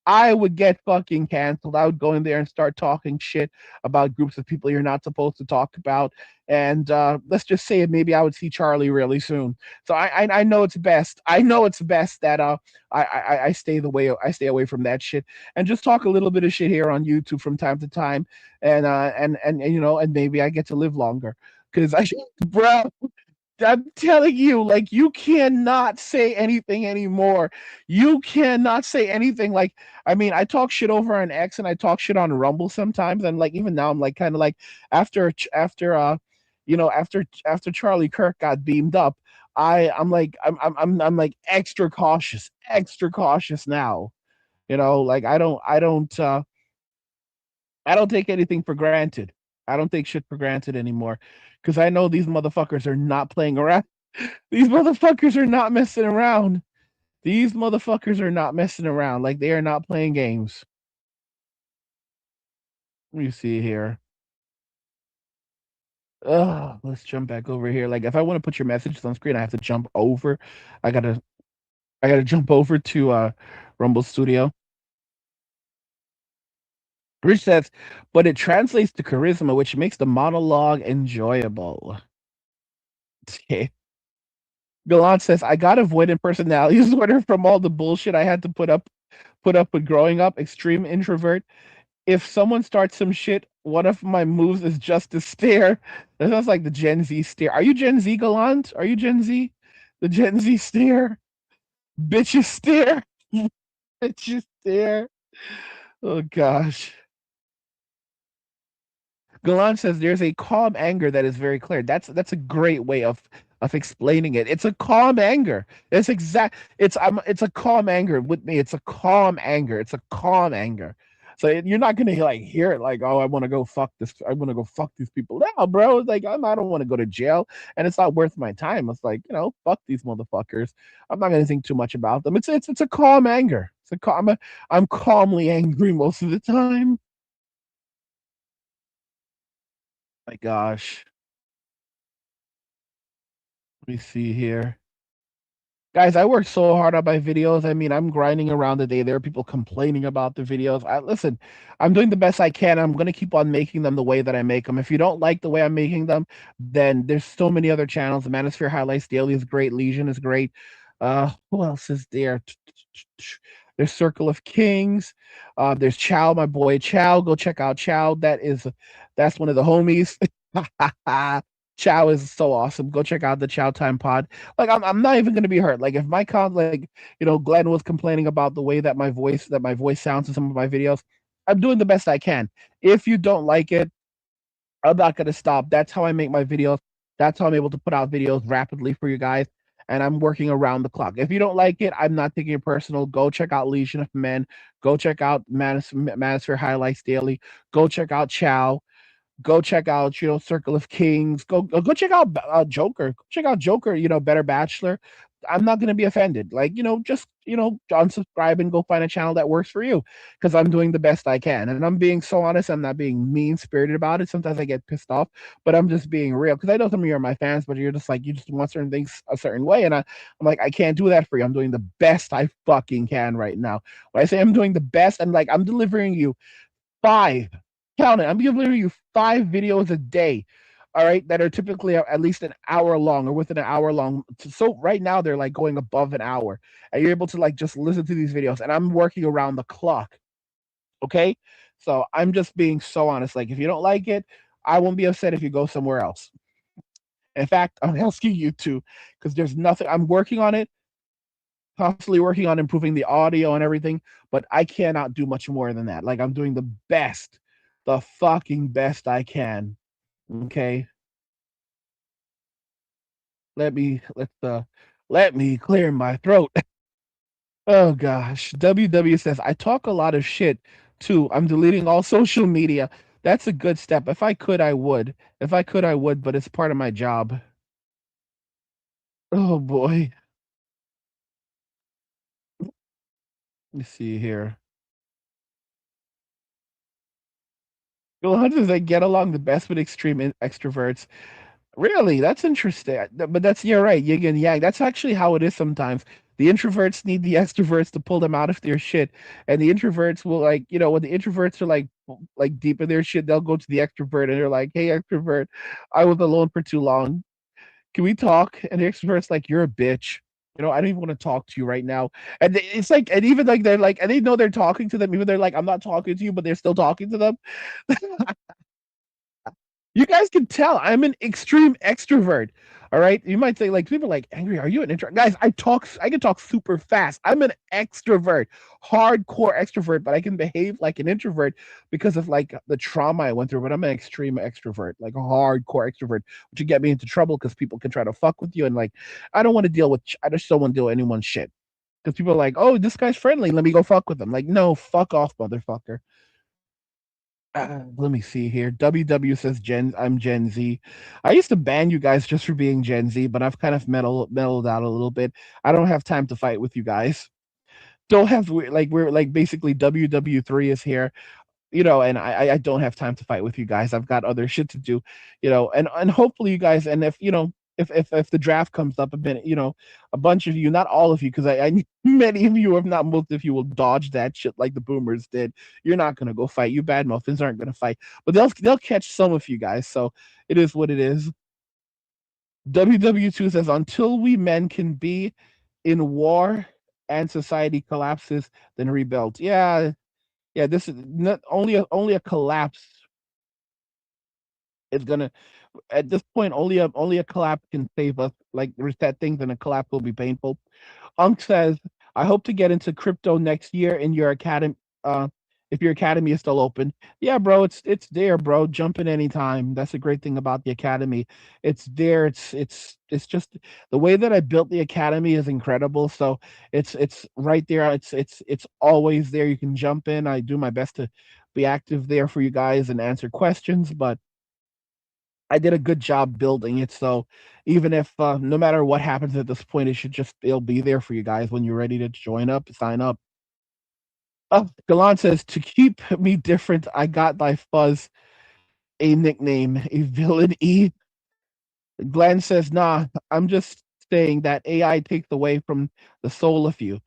Speaker 1: I would get fucking canceled. I would go in there and start talking shit about groups of people you're not supposed to talk about. And let's just say maybe I would see Charlie really soon. So I know it's best. I know it's best that I stay away from that shit and just talk a little bit of shit here on YouTube from time to time, and maybe I get to live longer because bro, I'm telling you, like you cannot say anything anymore. You cannot say anything. Like I mean, I talk shit over on X and I talk shit on Rumble sometimes, and like even now I'm like kind of like after Charlie Kirk got beamed up. I'm like I'm like extra cautious now. Like I don't take anything for granted. I don't take shit for granted anymore because I know these motherfuckers are not playing around. These motherfuckers are not messing around. These motherfuckers are not messing around. Like they are not playing games. Let me see here. Let's jump back over here. Like if I want to put your messages on screen, I have to jump over. I gotta I gotta jump over to Rumble Studio. Rich says, but it translates to charisma, which makes the monologue enjoyable. Okay. Gallant says, I got avoidant personality disorder from all the bullshit I had to put up with growing up. Extreme introvert. If someone starts some shit, one of my moves is just to stare. That sounds like the Gen Z stare. Are you Gen Z, Gallant? Are you Gen Z? The Gen Z stare? Bitches stare. Bitches stare. Oh gosh. Galan says there's a calm anger that is very clear. That's a great way of explaining it. It's a calm anger. It's a calm anger with me. It's a calm anger. It's a calm anger. So you're not gonna like hear it like, oh, I want to go fuck this. I want to go fuck these people. No, bro. It's like I don't want to go to jail, and it's not worth my time. It's like fuck these motherfuckers. I'm not gonna think too much about them. It's a calm anger. I'm calmly angry most of the time. My gosh. Let me see here. Guys, I work so hard on my videos. I mean, I'm grinding around the day. There are people complaining about the videos. Listen, I'm doing the best I can. I'm going to keep on making them the way that I make them. If you don't like the way I'm making them, then there's so many other channels. The Manosphere Highlights Daily is great. Legion is great. Who else is there? There's Circle of Kings. There's Chow, my boy Chow. Go check out Chow. That's one of the homies. Chow is so awesome. Go check out the Chow Time Pod. Like I'm not even gonna be hurt. Like if my like Glenn was complaining about the way that my voice sounds in some of my videos, I'm doing the best I can. If you don't like it, I'm not gonna stop. That's how I make my videos. That's how I'm able to put out videos rapidly for you guys. And I'm working around the clock. If you don't like it, I'm not taking it personal. Go check out Legion of Men. Go check out Manosphere Highlights Daily. Go check out Chow. Go check out, Circle of Kings. Go check out Joker. Go check out Joker. Better Bachelor. I'm not gonna be offended. Like, just unsubscribe and go find a channel that works for you, because I'm doing the best I can, and I'm being so honest. I'm not being mean spirited about it. Sometimes I get pissed off, but I'm just being real, because I know some of you are my fans, but you're just like, you just want certain things a certain way, and I'm like, I can't do that for you. I'm doing the best I fucking can right now. When I say I'm doing the best, I'm delivering you five. Count it. I'm delivering you 5 videos a day. All right, that are typically at least an hour long or within an hour long. So right now they're like going above an hour, and you're able to like just listen to these videos. And I'm working around the clock. Okay, so I'm just being so honest. Like, if you don't like it, I won't be upset if you go somewhere else. In fact, I'm asking you to, because there's nothing. I'm working on it, constantly working on improving the audio and everything, but I cannot do much more than that. Like, I'm doing the best, the fucking best I can. Okay. Let me clear my throat. Oh gosh. WW says, I talk a lot of shit too. I'm deleting all social media. That's a good step. If I could, I would. If I could, I would, but it's part of my job. Oh boy. Let me see here. Well, how does they get along the best with extreme extroverts? Really? That's interesting. But you're right, yin and yang. That's actually how it is sometimes. The introverts need the extroverts to pull them out of their shit. And the introverts will, like, when the introverts are like deep in their shit, they'll go to the extrovert and they're like, "Hey extrovert, I was alone for too long. Can we talk?" And the extrovert's like, "You're a bitch. I don't even want to talk to you right now." And it's like, and even like they're like, and they know they're talking to them, even they're like, "I'm not talking to you," but they're still talking to them. You guys can tell I'm an extreme extrovert. All right. You might say, like, people are like, Angry, are you an introvert? Guys, I can talk super fast. I'm an extrovert, hardcore extrovert, but I can behave like an introvert because of like the trauma I went through. But I'm an extreme extrovert, like a hardcore extrovert, which would get me into trouble because people can try to fuck with you. And like, I don't want to deal with, I just don't want to deal with anyone's shit. Because people are like, oh, this guy's friendly. Let me go fuck with him. Like, no, fuck off, motherfucker. Let me see here. WW says I'm Gen Z. I used to ban you guys just for being Gen Z, but I've kind of mellowed out a little bit. I don't have time to fight with you guys. Don't have we're like basically WW3 is here, and I don't have time to fight with you guys. I've got other shit to do, and hopefully you guys, and if the draft comes up a bit, a bunch of you, not all of you, because I many of you, if not most of you, will dodge that shit like the boomers did. You're not gonna go fight. You bad muffins aren't gonna fight, but they'll catch some of you guys. So it is what it is. WW2 says, until we men can be in war and society collapses, then rebuild. Yeah, yeah, this is not only a collapse is gonna, at this point, only a collapse can save us. Like, reset things, and a collapse will be painful. Unk says, I hope to get into crypto next year in your academy. If your academy is still open. Yeah, bro, it's there, bro. Jump in anytime. That's the great thing about the academy. It's there. It's just the way that I built the academy is incredible. So it's right there. It's always there. You can jump in. I do my best to be active there for you guys and answer questions, but I did a good job building it. So even if no matter what happens at this point, it'll be there for you guys when you're ready to join up, sign up. Galan says, to keep me different, I got thy fuzz a nickname, a villain E. Glenn says, nah, I'm just saying that AI takes away from the soul of you.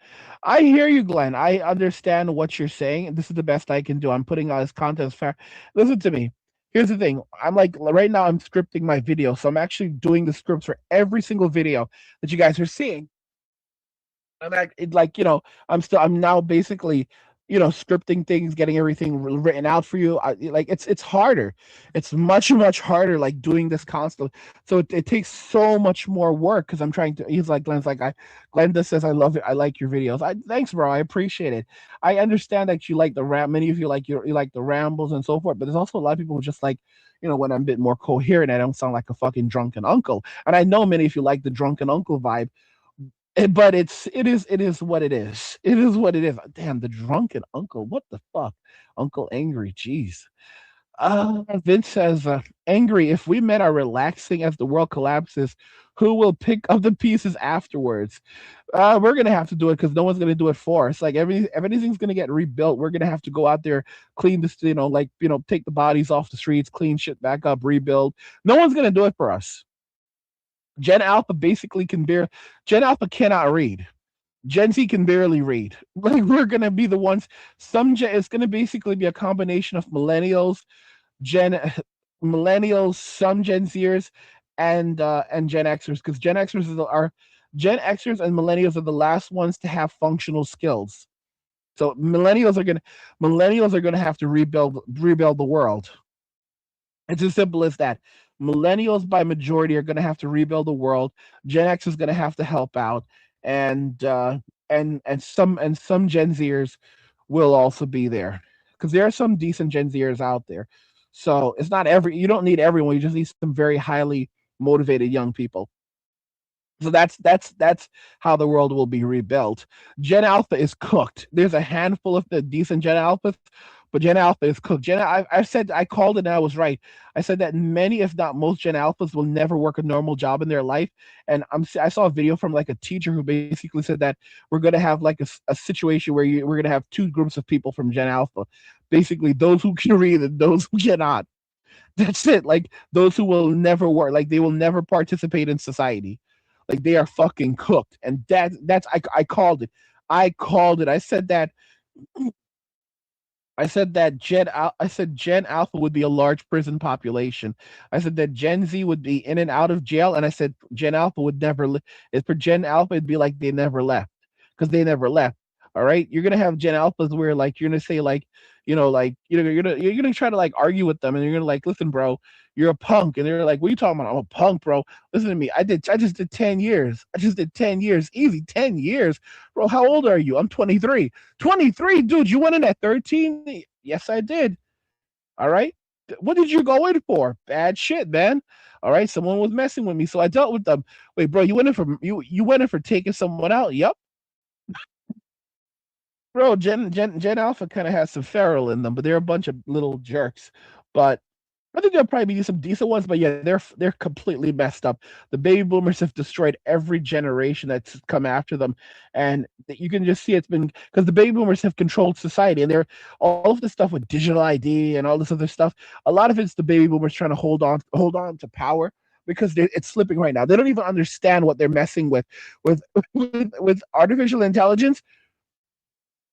Speaker 1: I hear you, Glenn. I understand what you're saying. This is the best I can do. I'm putting out this content as fair. Listen to me. Here's the thing. I'm like, right now, I'm scripting my video. So I'm actually doing the scripts for every single video that you guys are seeing. I'm like, I'm now basically, scripting things, getting everything written out for you. Like, it's harder. It's much, much harder, like doing this constantly. So it takes so much more work because I'm trying to, Glenn just says, I love it. I like your videos. Thanks, bro. I appreciate it. I understand that you like many of you you like the rambles and so forth, but there's also a lot of people who just like, when I'm a bit more coherent, I don't sound like a fucking drunken uncle. And I know many of you like the drunken uncle vibe, but it is what it is. It is what it is. Damn, the drunken uncle. What the fuck? Uncle angry. Jeez. Vince says, angry. If we men are relaxing as the world collapses, who will pick up the pieces afterwards? We're gonna have to do it because no one's gonna do it for us. Like everything's gonna get rebuilt. We're gonna have to go out there, clean this, take the bodies off the streets, clean shit back up, rebuild. No one's gonna do it for us. Gen Alpha basically can bear. Gen Alpha cannot read. Gen Z can barely read. Like we're gonna be the ones. It's gonna basically be a combination of Gen millennials, some Gen Zers, and Gen Xers, because Gen Xers and millennials are the last ones to have functional skills. So millennials are gonna have to rebuild the world. It's as simple as that. Millennials by majority are going to have to rebuild the world. Gen X is going to have to help out, and some Gen Zers will also be there because there are some decent Gen Zers out there. So it's not you don't need everyone. You just need some very highly motivated young people. So that's how the world will be rebuilt. Gen Alpha is cooked. There's a handful of the decent Gen Alphas, but Gen Alpha is cooked. I said I called it and I was right. I said that many, if not most, Gen Alphas will never work a normal job in their life. And I saw a video from like a teacher who basically said that we're gonna have like a situation where we're gonna have two groups of people from Gen Alpha, basically those who can read and those who cannot. That's it. Like those who will never work, like they will never participate in society. Like they are fucking cooked. And I called it. I called it. I said Gen Alpha would be a large prison population. I said that Gen Z would be in and out of jail, and I said Gen Alpha would never. For Gen Alpha, it'd be like they never left because they never left. All right, you're gonna have Gen Alphas where like you're gonna say like, you're gonna try to like argue with them, and you're gonna like, listen, bro, you're a punk, and they're like, what are you talking about? I'm a punk, bro. Listen to me. I just did 10 years. I just did 10 years, easy 10 years, bro. How old are you? I'm 23. 23, dude. You went in at 13. Yes, I did. All right. What did you go in for? Bad shit, man. All right. Someone was messing with me, so I dealt with them. Wait, bro, you went in for taking someone out? Yep. Bro, Gen Alpha kind of has some feral in them, but they're a bunch of little jerks. But I think there'll probably be some decent ones, but yeah, they're completely messed up. The baby boomers have destroyed every generation that's come after them, and you can just see it's been because the baby boomers have controlled society, and they're all of this stuff with digital ID and all this other stuff. A lot of it's the baby boomers trying to hold on to power because it's slipping right now. They don't even understand what they're messing with with artificial intelligence.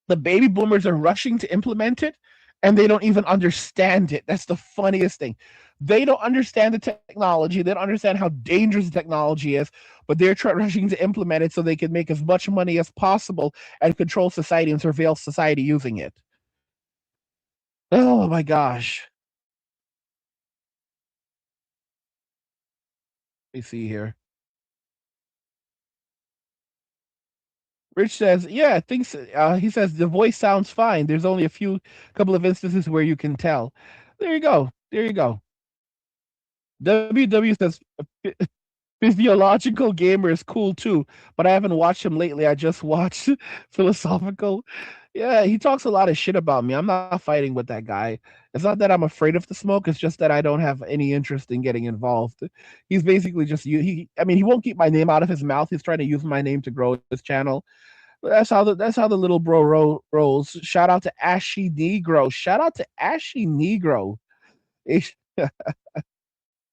Speaker 1: The baby boomers are rushing to implement it and they don't even understand it. That's the funniest thing. They don't understand the technology. They don't understand how dangerous the technology is, but they're rushing to implement it so they can make as much money as possible and control society and surveil society using it. Oh my gosh. Let me see here. Rich says, "Yeah, thinks." He says the voice sounds fine. There's only couple of instances where you can tell. There you go. There you go. WW says physiological gamer is cool too, but I haven't watched him lately. I just watched philosophical. Yeah, he talks a lot of shit about me. I'm not fighting with that guy. It's not that I'm afraid of the smoke. It's just that I don't have any interest in getting involved. He's basically just I mean, he won't keep my name out of his mouth. He's trying to use my name to grow his channel. But that's how the little bro rolls. Shout out to Ashy Negro. Shout out to Ashy Negro.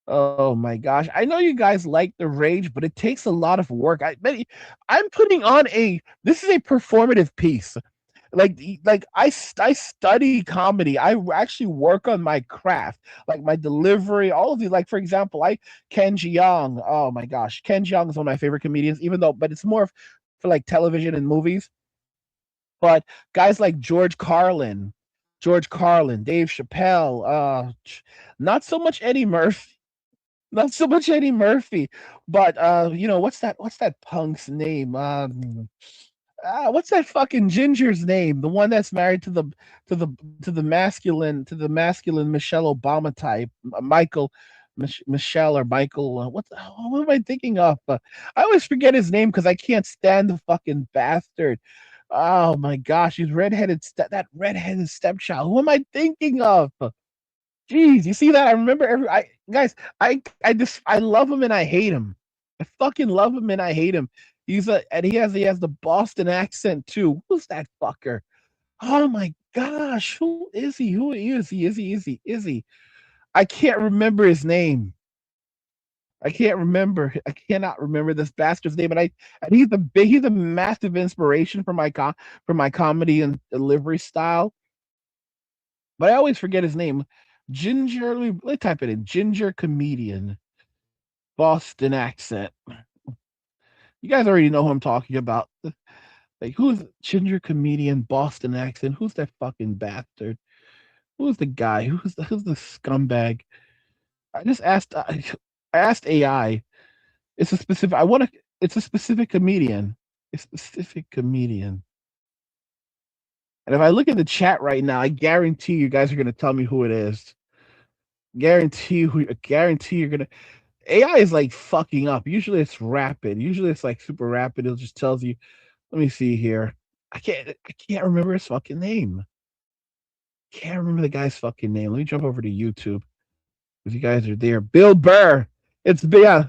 Speaker 1: Oh my gosh. I know you guys like the rage, but it takes a lot of work. I'm putting on this is a performative piece. I study comedy. I actually work on my craft, like my delivery, all of these. Like for example, Ken Jeong. Oh my gosh, Ken Jeong is one of my favorite comedians. But it's more for like television and movies. But guys like George Carlin, Dave Chappelle, not so much Eddie Murphy. Not so much Eddie Murphy, but what's that punk's name? What's that fucking ginger's name? The one that's married to the to the masculine Michelle Obama type, Michelle or Michael. What am I thinking of? I always forget his name because I can't stand the fucking bastard. Oh my gosh, he's that redheaded stepchild. Who am I thinking of? Jeez, you see that? I remember guys, I love him and I hate him. I fucking love him and I hate him. And he has the Boston accent too. Who's that fucker? Oh my gosh, who is he? Who is he? Is he? I can't remember his name. I can't remember. I cannot remember this bastard's name. And he's a massive inspiration for my comedy and delivery style. But I always forget his name. Ginger. Let me type it in. Ginger comedian, Boston accent. You guys already know who I'm talking about. Like, who's Ginger comedian, Boston accent? Who's that fucking bastard? Who's the guy? Who's the scumbag? I just asked. I asked AI. It's a specific. I want to. It's a specific comedian. A specific comedian. And if I look at the chat right now, I guarantee you guys are gonna tell me who it is. Guarantee you're gonna. AI is like fucking up. Usually it's rapid. Usually it's like super rapid. It just tells you. Let me see here. I can't remember his fucking name. Can't remember the guy's fucking name. Let me jump over to YouTube. If you guys are there. Bill Burr. Yeah.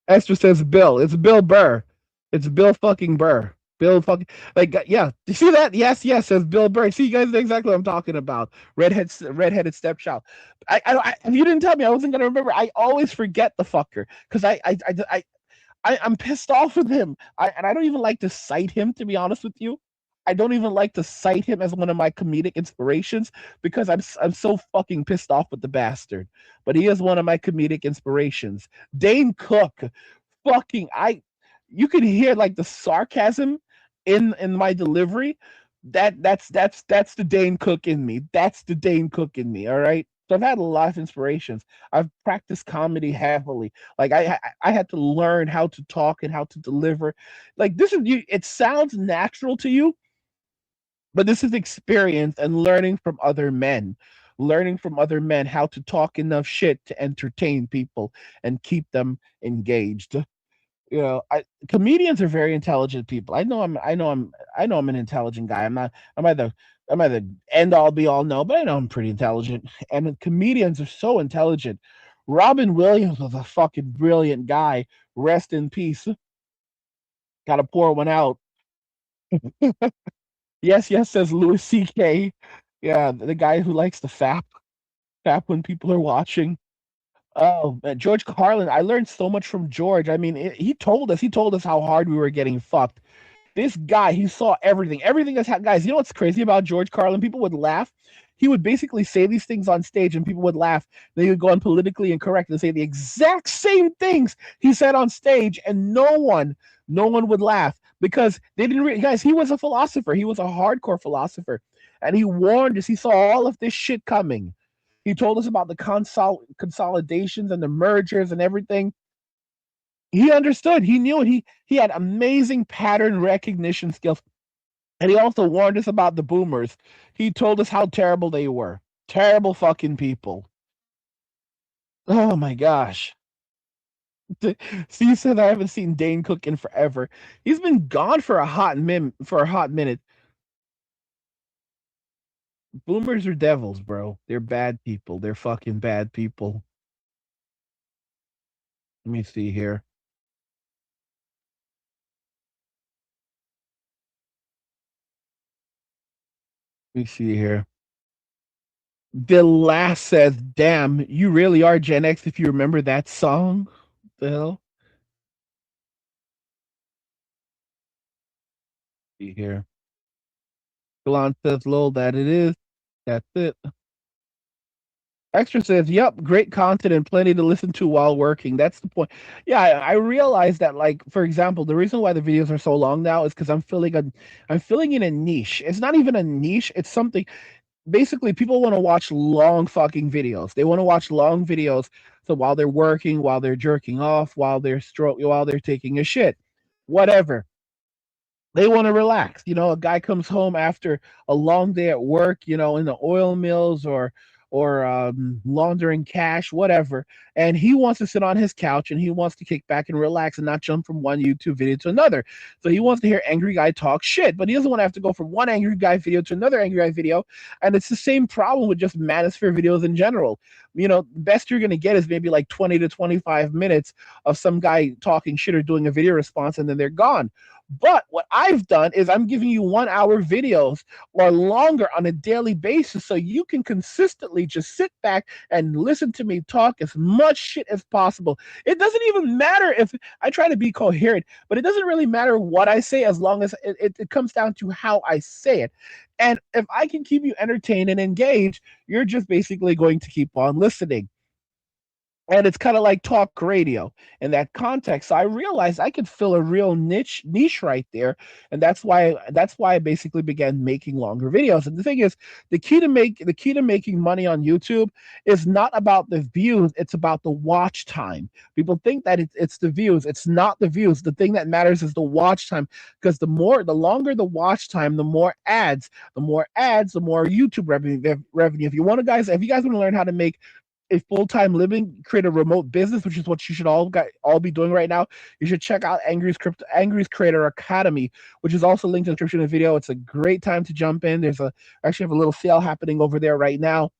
Speaker 1: Esther says Bill. It's Bill Burr. It's Bill fucking Burr. Bill fucking yeah. You see that? Yes, says Bill Burr. See, you guys know exactly what I'm talking about. Redheaded stepchild. If you didn't tell me, I wasn't gonna remember. I always forget the fucker because I'm pissed off with him. And I don't even like to cite him, to be honest with you. I don't even like to cite him as one of my comedic inspirations because I'm so fucking pissed off with the bastard. But he is one of my comedic inspirations. Dane Cook, fucking you can hear like the sarcasm in my delivery. That's the Dane Cook in me. That's the Dane Cook in me. All right. So I've had a lot of inspirations. I've practiced comedy heavily. Like I had to learn how to talk and how to deliver. Like this is you. It sounds natural to you, but this is experience and learning from other men how to talk enough shit to entertain people and keep them engaged. Comedians are very intelligent people. I know I'm an intelligent guy. I'm either end all be all no, but I know I'm pretty intelligent. And comedians are so intelligent. Robin Williams was a fucking brilliant guy. Rest in peace. Gotta pour one out. Yes, says Louis C.K. Yeah, the guy who likes to fap when people are watching. Oh, man, George Carlin. I learned so much from George. I mean, he told us how hard we were getting fucked. This guy, he saw everything. Everything that's guys, you know what's crazy about George Carlin? People would laugh. He would basically say these things on stage and people would laugh. Then he would go on politically incorrect and say the exact same things he said on stage, and no one would laugh because they didn't guys, he was a philosopher. He was a hardcore philosopher. And he warned us, he saw all of this shit coming. He told us about the consolidations and the mergers and everything. He understood. He knew it. He had amazing pattern recognition skills. And he also warned us about the boomers. He told us how terrible they were. Terrible fucking people. Oh my gosh. Steve said I haven't seen Dane Cook in forever. He's been gone for a hot minute. Boomers are devils, bro. They're bad people. They're fucking bad people. Let me see here. Let me see here. The last says, "Damn, you really are Gen X if you remember that song." The hell? See here. Gallant says, "Lol, that it is. That's it." Extra says, "Yep, great content and plenty to listen to while working." That's the point. Yeah, I realize that. Like, for example, the reason why the videos are so long now is because I'm filling in a niche. It's not even a niche. It's something. Basically, people want to watch long fucking videos. They want to watch long videos. So while they're working, while they're jerking off, while they're taking a shit, whatever. They want to relax. A guy comes home after a long day at work, in the oil mills laundering cash, whatever. And he wants to sit on his couch and he wants to kick back and relax and not jump from one YouTube video to another. So he wants to hear angry guy talk shit, but he doesn't want to have to go from one angry guy video to another angry guy video. And it's the same problem with just Manosphere videos in general. The best you're gonna get is maybe like 20 to 25 minutes of some guy talking shit or doing a video response, and then they're gone. But what I've done is I'm giving you 1 hour videos or longer on a daily basis so you can consistently just sit back and listen to me talk as much shit as possible. It doesn't even matter if I try to be coherent, but it doesn't really matter what I say as long as it comes down to how I say it. And if I can keep you entertained and engaged, you're just basically going to keep on listening. And it's kind of like talk radio in that context. So I realized I could fill a real niche right there, and that's why I basically began making longer videos. And the thing is, the key to making money on YouTube is not about the views; it's about the watch time. People think that it's the views. It's not the views. The thing that matters is the watch time, because the longer the watch time, the more ads, the more YouTube revenue. If you guys want to learn how to make a full-time living, create a remote business, which is what you should all be doing right now, you should check out Angry's Creator Academy, which is also linked in the description of the video. It's a great time to jump in. Actually have a little sale happening over there right now.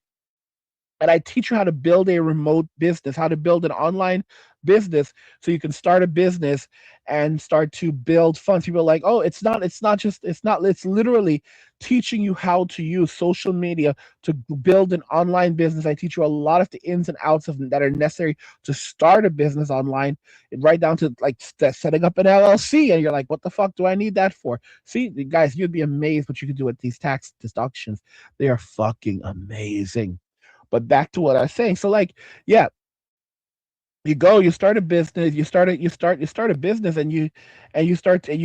Speaker 1: And I teach you how to build a remote business, how to build an online business so you can start a business and start to build funds. People are like, oh, it's literally teaching you how to use social media to build an online business. I teach you a lot of the ins and outs of that are necessary to start a business online, right down to like setting up an LLC. And you're like, what the fuck do I need that for? See, guys, you'd be amazed what you can do with these tax deductions. They are fucking amazing. But back to what I was saying. So like, yeah, you start a business, you start a business, and you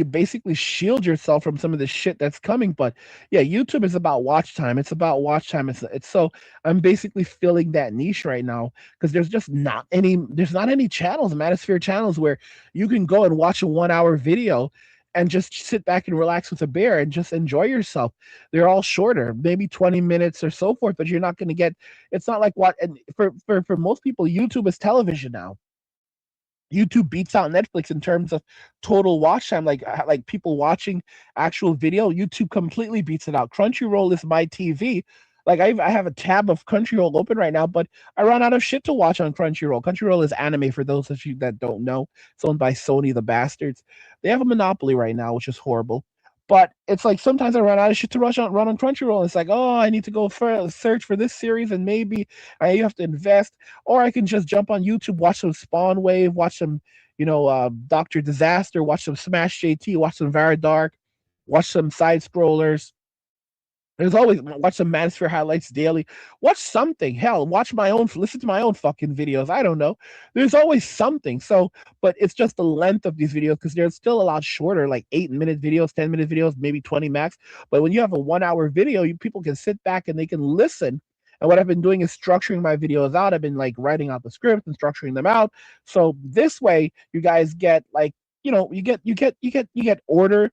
Speaker 1: basically shield yourself from some of the shit that's coming. But yeah, YouTube is about watch time. It's about watch time. It's so I'm basically filling that niche right now because there's not any channels, Manosphere channels, where you can go and watch a 1 hour video and just sit back and relax with a beer and just enjoy yourself. They're all shorter, maybe 20 minutes or so forth, but you're not going to get, it's not like what, and for most people, YouTube is television now. YouTube beats out Netflix in terms of total watch time, like people watching actual video. YouTube completely beats it out. Crunchyroll is my TV. Like I have a tab of Crunchyroll open right now, but I run out of shit to watch on Crunchyroll. Crunchyroll is anime for those of you that don't know. It's owned by Sony, the bastards. They have a monopoly right now, which is horrible. But it's like sometimes I run out of shit to run on Crunchyroll. It's like, oh, I need to go search for this series, and maybe you have to invest, or I can just jump on YouTube, watch some Spawn Wave, watch some, Doctor Disaster, watch some Smash JT, watch some Varadark, watch some side scrollers. There's always watch some Manosphere highlights daily. Watch something. Hell, listen to my own fucking videos. I don't know. There's always something. So, but it's just the length of these videos because they're still a lot shorter, like 8-minute videos, 10-minute videos, maybe 20 max. But when you have a 1 hour video, people can sit back and they can listen. And what I've been doing is structuring my videos out. I've been like writing out the script and structuring them out. So this way, you guys get like, you get order,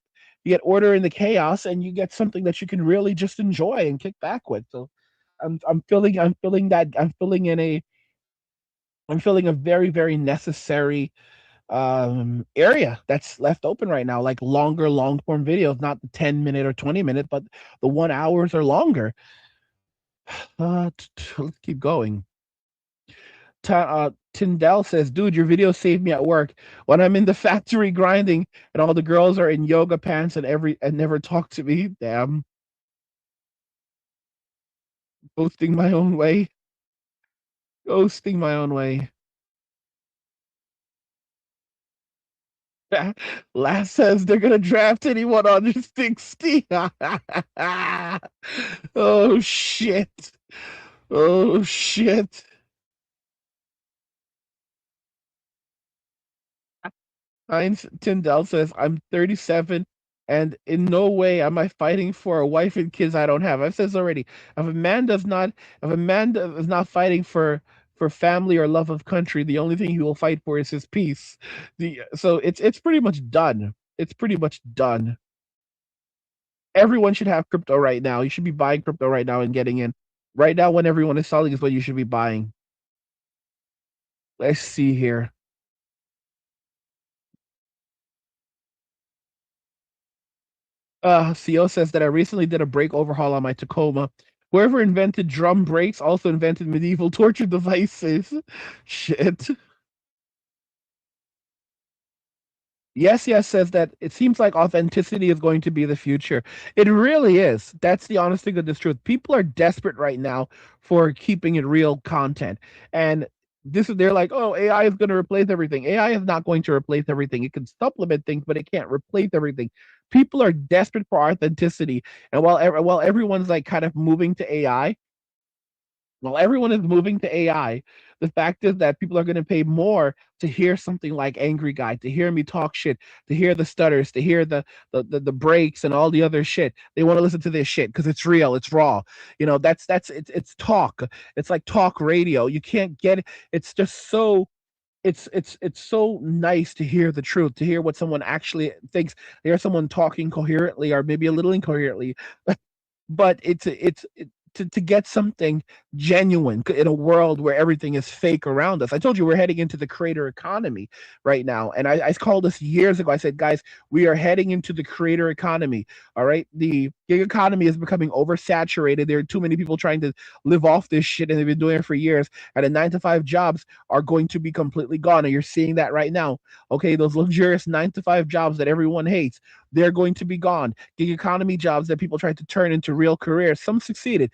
Speaker 1: in the chaos, and you get something that you can really just enjoy and kick back with. So I'm filling a very, very necessary area that's left open right now, like longer long form videos, not the 10-minute or 20-minute, but the 1 hours or longer. Let's keep going. Tyndall says, dude, your video saved me at work when I'm in the factory grinding and all the girls are in yoga pants and never talk to me. Damn. Ghosting my own way. Ghosting my own way. Last says they're gonna draft anyone under 60. Oh shit. Oh shit. Heinz Tyndall says, I'm 37 and in no way am I fighting for a wife and kids I don't have. I've said this already. If a man is not fighting for family or love of country, the only thing he will fight for is his peace. So it's pretty much done. It's pretty much done. Everyone should have crypto right now. You should be buying crypto right now and getting in. Right now, when everyone is selling is when you should be buying. Let's see here. CO says that I recently did a brake overhaul on my Tacoma. Whoever invented drum brakes also invented medieval torture devices. Shit. Yes says that it seems like authenticity is going to be the future. It really is. That's the honest to goodness truth. People are desperate right now for keeping it real content. And this is they're like, oh, AI is going to replace everything. AI is not going to replace everything. It can supplement things, but it can't replace everything. People are desperate for authenticity. And while everyone's like kind of moving to AI, well, everyone is moving to AI. The fact is that people are going to pay more to hear something like Angry Guy, to hear me talk shit, to hear the stutters, to hear the breaks and all the other shit. They want to listen to this shit because it's real, it's raw. You know, that's it's talk. It's like talk radio. You can't get it. It's just so it's so nice to hear the truth, to hear what someone actually thinks, to hear someone talking coherently or maybe a little incoherently, but to get something genuine in a world where everything is fake around us. I told you we're heading into the creator economy right now, and I called this years ago. I said, guys, we are heading into the creator economy. All right, the gig economy is becoming oversaturated. There are too many people trying to live off this shit, and they've been doing it for years. And the 9 to 5 jobs are going to be completely gone, and you're seeing that right now. Okay, those luxurious 9 to 5 jobs that everyone hates, they're going to be gone. Gig economy jobs that people tried to turn into real careers, some succeeded.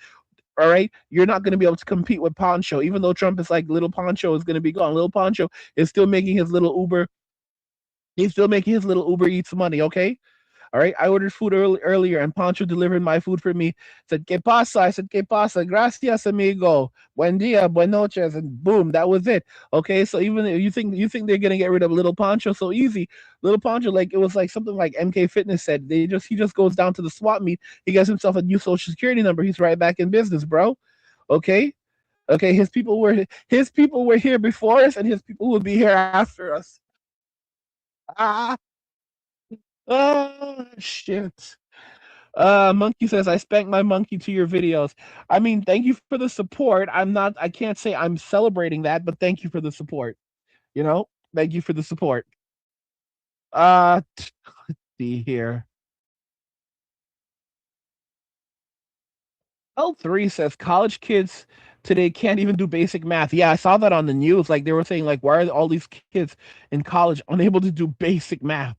Speaker 1: All right, you're not going to be able to compete with Poncho, even though Trump is like little Poncho is going to be gone. Little Poncho is still making his little Uber. He's still making his little Uber Eats money. Okay, all right. I ordered food earlier, and Pancho delivered my food for me. Said "Que pasa?" I said "Que pasa?" Gracias, amigo. Buen dia, buenas noches, and boom, that was it. Okay, so even if you think they're gonna get rid of little Pancho so easy, little Pancho, like it was like something like MK Fitness said. He just goes down to the swap meet. He gets himself a new social security number. He's right back in business, bro. Okay, okay. His people were here before us, and his people will be here after us. Ah, shit. Monkey says, I spanked my monkey to your videos. I mean, thank you for the support. I can't say I'm celebrating that, but thank you for the support. You know, thank you for the support. Let's see here. L3 says, college kids today can't even do basic math. Yeah, I saw that on the news. Like, they were saying, like, why are all these kids in college unable to do basic math?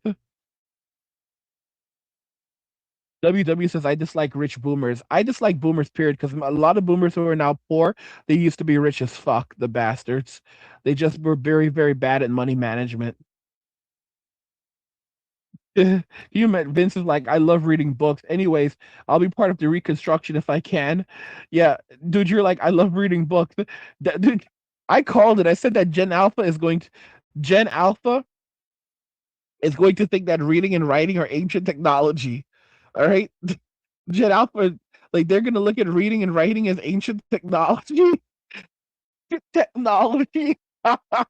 Speaker 1: WW says, I dislike rich boomers. I dislike boomers, period, because a lot of boomers who are now poor, they used to be rich as fuck, the bastards. They just were very, very bad at money management. You met Vince is like, I love reading books. Anyways, I'll be part of the reconstruction if I can. Yeah, dude, you're like, I love reading books. Dude, I called it. I said that Gen Alpha is going to think that reading and writing are ancient technology. All right. Gen Alpha, like they're gonna look at reading and writing as ancient technology. Technology. Because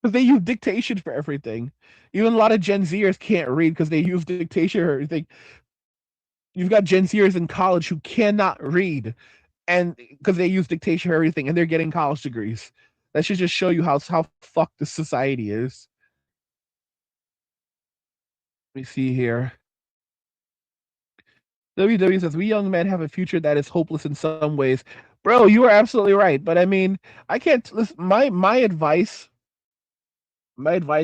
Speaker 1: they use dictation for everything. Even a lot of Gen Zers can't read because they use dictation for everything. You've got Gen Zers in college who cannot read, and because they use dictation for everything, and they're getting college degrees. That should just show you how fucked this society is. Let me see here. WW says, we young men have a future that is hopeless in some ways. Bro, you are absolutely right. But I mean, I can't listen. My advice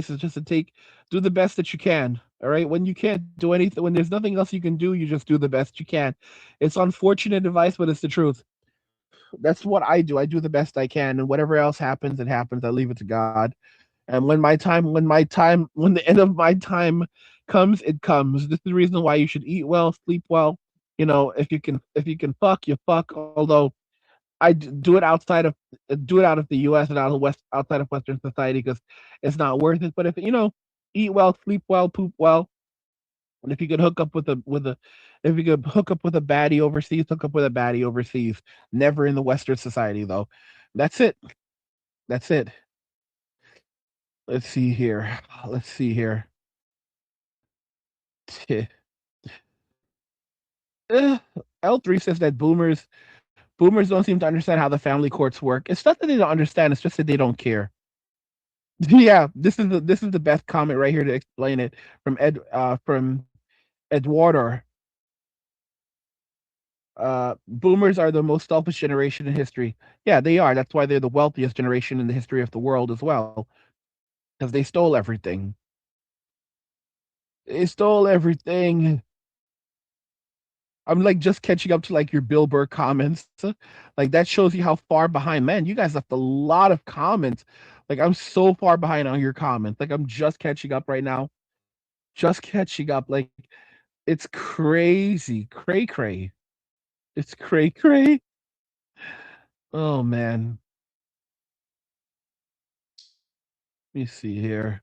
Speaker 1: is just to do the best that you can. All right. When you can't do anything, when there's nothing else you can do, you just do the best you can. It's unfortunate advice, but it's the truth. That's what I do. I do the best I can. And whatever else happens, it happens. I leave it to God. And when the end of my time comes, it comes. This is the reason why you should eat well, sleep well. If you can fuck, you fuck. Although do it out of the U.S. and outside of Western society because it's not worth it. But if eat well, sleep well, poop well, and if you could hook up if you could hook up with a baddie overseas, hook up with a baddie overseas. Never in the Western society though. That's it. That's it. Let's see here. Let's see here. L3 says that boomers Boomers don't seem to understand how the family courts work. It's not that they don't understand, it's just that they don't care. Yeah, this is the best comment right here to explain it from Eduardo. Boomers are the most selfish generation in history. Yeah, they are. That's why they're the wealthiest generation in the history of the world as well, because they stole everything. They stole everything. I'm like just catching up to like your Bill Burr comments. Like that shows you how far behind. Man, you guys left a lot of comments. Like I'm so far behind on your comments. Like I'm just catching up right now. Just catching up. Like it's crazy. Cray cray. It's cray cray. Oh man. Let me see here.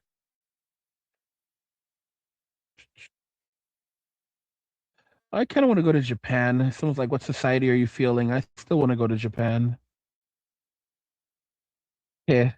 Speaker 1: I kind of want to go to Japan. Someone's like, "What society are you feeling?" I still want to go to Japan. Yeah.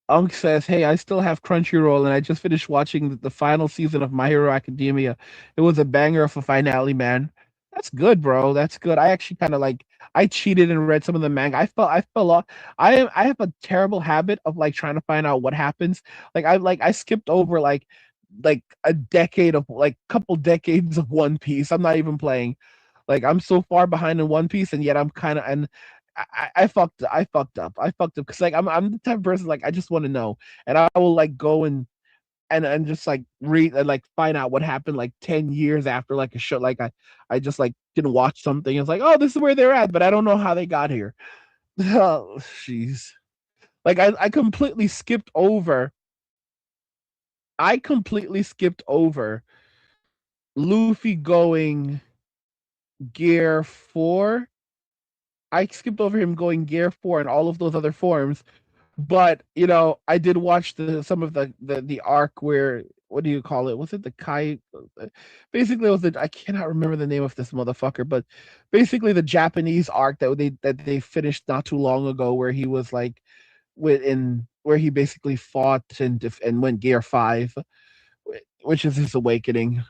Speaker 1: Unk says, "Hey, I still have Crunchyroll, and I just finished watching the final season of My Hero Academia. It was a banger of a finale, man. That's good, bro. That's good. I actually kind of like I cheated and read some of the manga. I felt off. I have a terrible habit of like trying to find out what happens. I skipped over like a decade of like couple decades of One Piece. I'm not even playing. Like I'm so far behind in One Piece, and yet I'm kind of and I fucked up because like I'm the type of person like I just want to know, and I will like go and just like read and like find out what happened like 10 years after like a show. Like I just like didn't watch something. It's like, oh, this is where they're at, but I don't know how they got here. Oh, jeez. Like I completely skipped over. I completely skipped over Luffy going Gear 4. I skipped over him going Gear 4 and all of those other forms. But I did watch some of the arc where what do you call it? Was it the Kai? Basically, it was I cannot remember the name of this motherfucker, but basically the Japanese arc that they finished not too long ago, where he was like where he basically fought and went Gear 5, which is his awakening.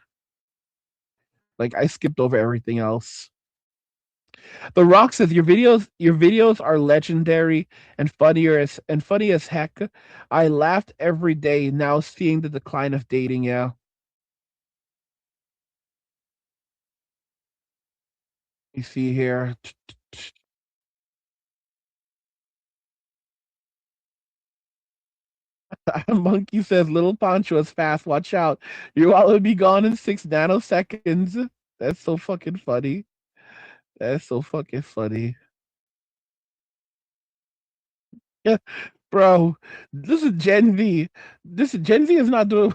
Speaker 1: Like I skipped over everything else. The Rock says your videos are legendary and funny as heck. I laughed every day now seeing the decline of dating. Yeah, you see here. Monkey says little Pancho is fast. Watch out. Your wallet will be gone in 6 nanoseconds. That's so fucking funny. That's so fucking funny. Yeah, bro. This is Gen Z. This Gen Z is not doing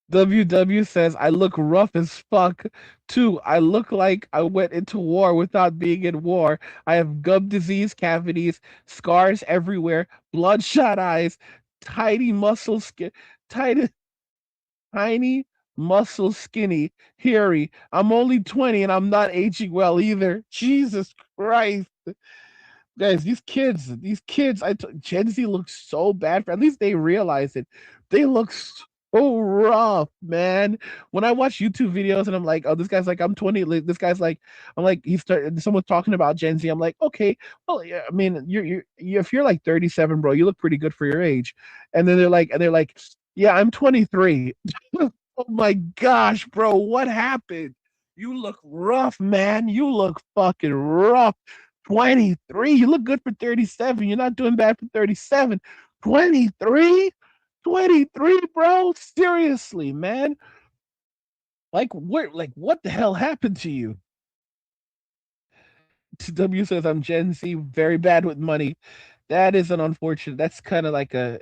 Speaker 1: WW says, I look rough as fuck. Two, I look like I went into war without being in war. I have gum disease, cavities, scars everywhere, bloodshot eyes, tiny muscle skin, tiny, tiny muscle skinny, hairy. I'm only 20 and I'm not aging well either. Jesus Christ. Guys, these kids, Gen Z looks so bad. At least they realize it. They look so rough, man. When I watch YouTube videos and I'm like, oh, this guy's like, I'm 20. This guy's like, I'm like, someone's talking about Gen Z. I'm like, okay, well, yeah, I mean, if you're like 37, bro, you look pretty good for your age. And they're like, yeah, I'm 23. Oh my gosh, bro, what happened? You look rough, man. You look fucking rough. 23. You look good for 37. You're not doing bad for 37. 23? 23, bro? Seriously, man. What the hell happened to you? W says I'm Gen Z, very bad with money. That is an unfortunate. That's kind of like a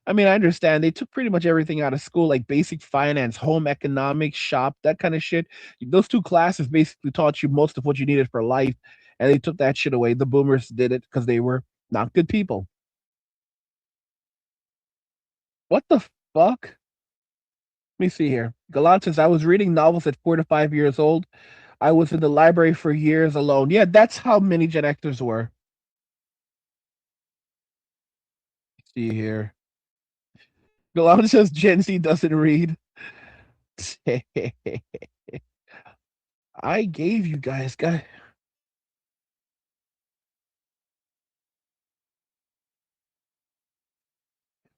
Speaker 1: I mean, I understand they took pretty much everything out of school, like basic finance, home economics, shop, that kind of shit. Those two classes basically taught you most of what you needed for life, and they took that shit away. The boomers did it because they were not good people. What the fuck? Let me see here. Galant says, I was reading novels at 4 to 5 years old. I was in the library for years alone. Yeah, that's how many Gen Xers were. Let's see here. Galal says Gen Z doesn't read. I gave you guys.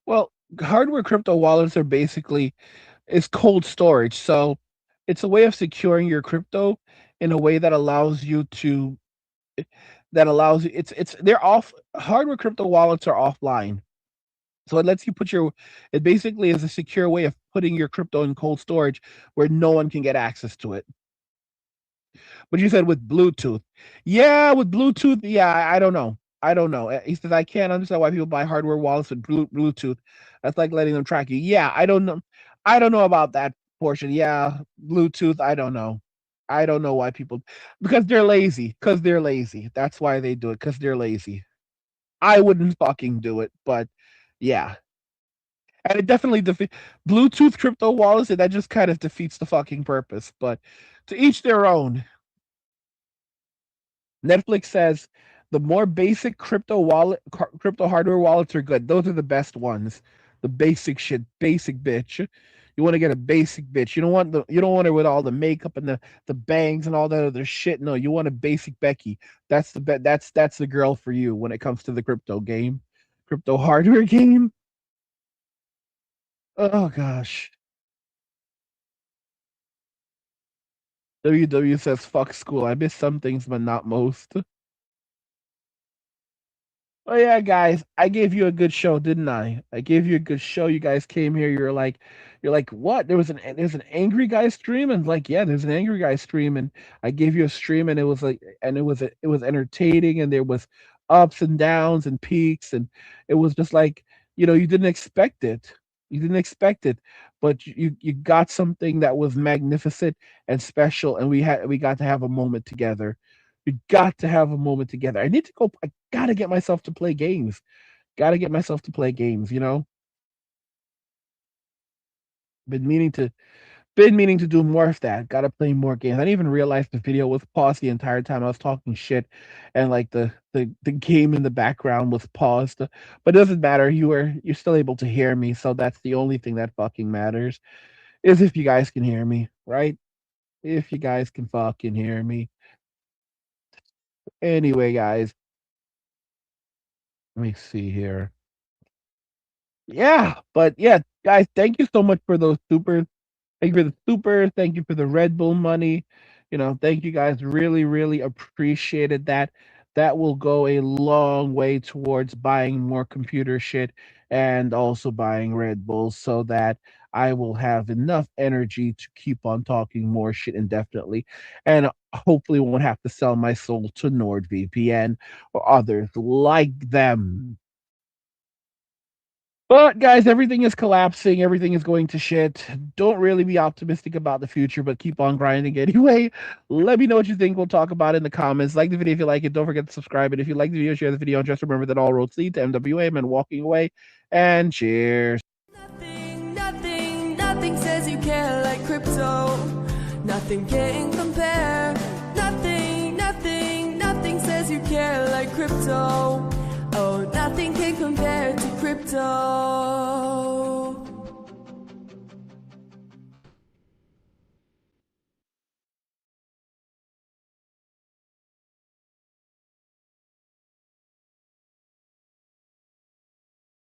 Speaker 1: Well, hardware crypto wallets are basically it's cold storage. So it's a way of securing your crypto in a way that allows you to it's they're off hardware crypto wallets are offline. So it lets you put your it basically is a secure way of putting your crypto in cold storage where no one can get access to it. But you said with Bluetooth. Yeah, with Bluetooth, yeah, I don't know. I don't know. He says I can't understand why people buy hardware wallets with Bluetooth. That's like letting them track you. Yeah, I don't know. I don't know about that portion. Yeah, Bluetooth, I don't know. I don't know why people because they're lazy. Because they're lazy. That's why they do it. Because they're lazy. I wouldn't fucking do it, but yeah. And it definitely Bluetooth crypto wallets, that just kind of defeats the fucking purpose. But to each their own. Netflix says the more basic crypto hardware wallets are good. Those are the best ones. The basic shit, basic bitch. You want to get a basic bitch. You don't want her with all the makeup and the bangs and all that other shit. No, you want a basic Becky. That's the girl for you when it comes to the crypto game, crypto hardware game. Oh gosh. WW says fuck school. I miss some things, but not most. Oh yeah, guys, I gave you a good show, didn't I? I gave you a good show. You guys came here. You're like, what? There's an angry guy stream, and like, yeah, there's an angry guy stream, and I gave you a stream, and it was like, and it was entertaining, and there was ups and downs and peaks, and it was just like, you didn't expect it. You didn't expect it, but you got something that was magnificent and special, and we got to have a moment together. We got to have a moment together. I need to go. I gotta get myself to play games. Gotta get myself to play games. Been meaning to been meaning to do more of that. Gotta play more games. I didn't even realize the video was paused the entire time I was talking shit, and like the game in the background was paused. But it doesn't matter. You're still able to hear me, so that's the only thing that fucking matters. Is if you guys can hear me, right? If you guys can fucking hear me. Anyway, guys, let me see here. Yeah, but yeah, guys, thank you so much for those supers. Thank you for the super. Thank you for the Red Bull money. Thank you guys. Really, really appreciated that. That will go a long way towards buying more computer shit and also buying Red Bulls so that I will have enough energy to keep on talking more shit indefinitely. And hopefully won't have to sell my soul to NordVPN or others like them. But guys, everything is collapsing. Everything is going to shit. Don't really be optimistic about the future, but keep on grinding anyway. Let me know what you think. We'll talk about it in the comments. Like the video if you like it. Don't forget to subscribe. And if you like the video, share the video. And just remember that all roads lead to MWA. And walking away. And cheers.
Speaker 2: Nothing says you care like crypto. Nothing can compare. Nothing says you care like crypto. Oh, nothing can compare to crypto.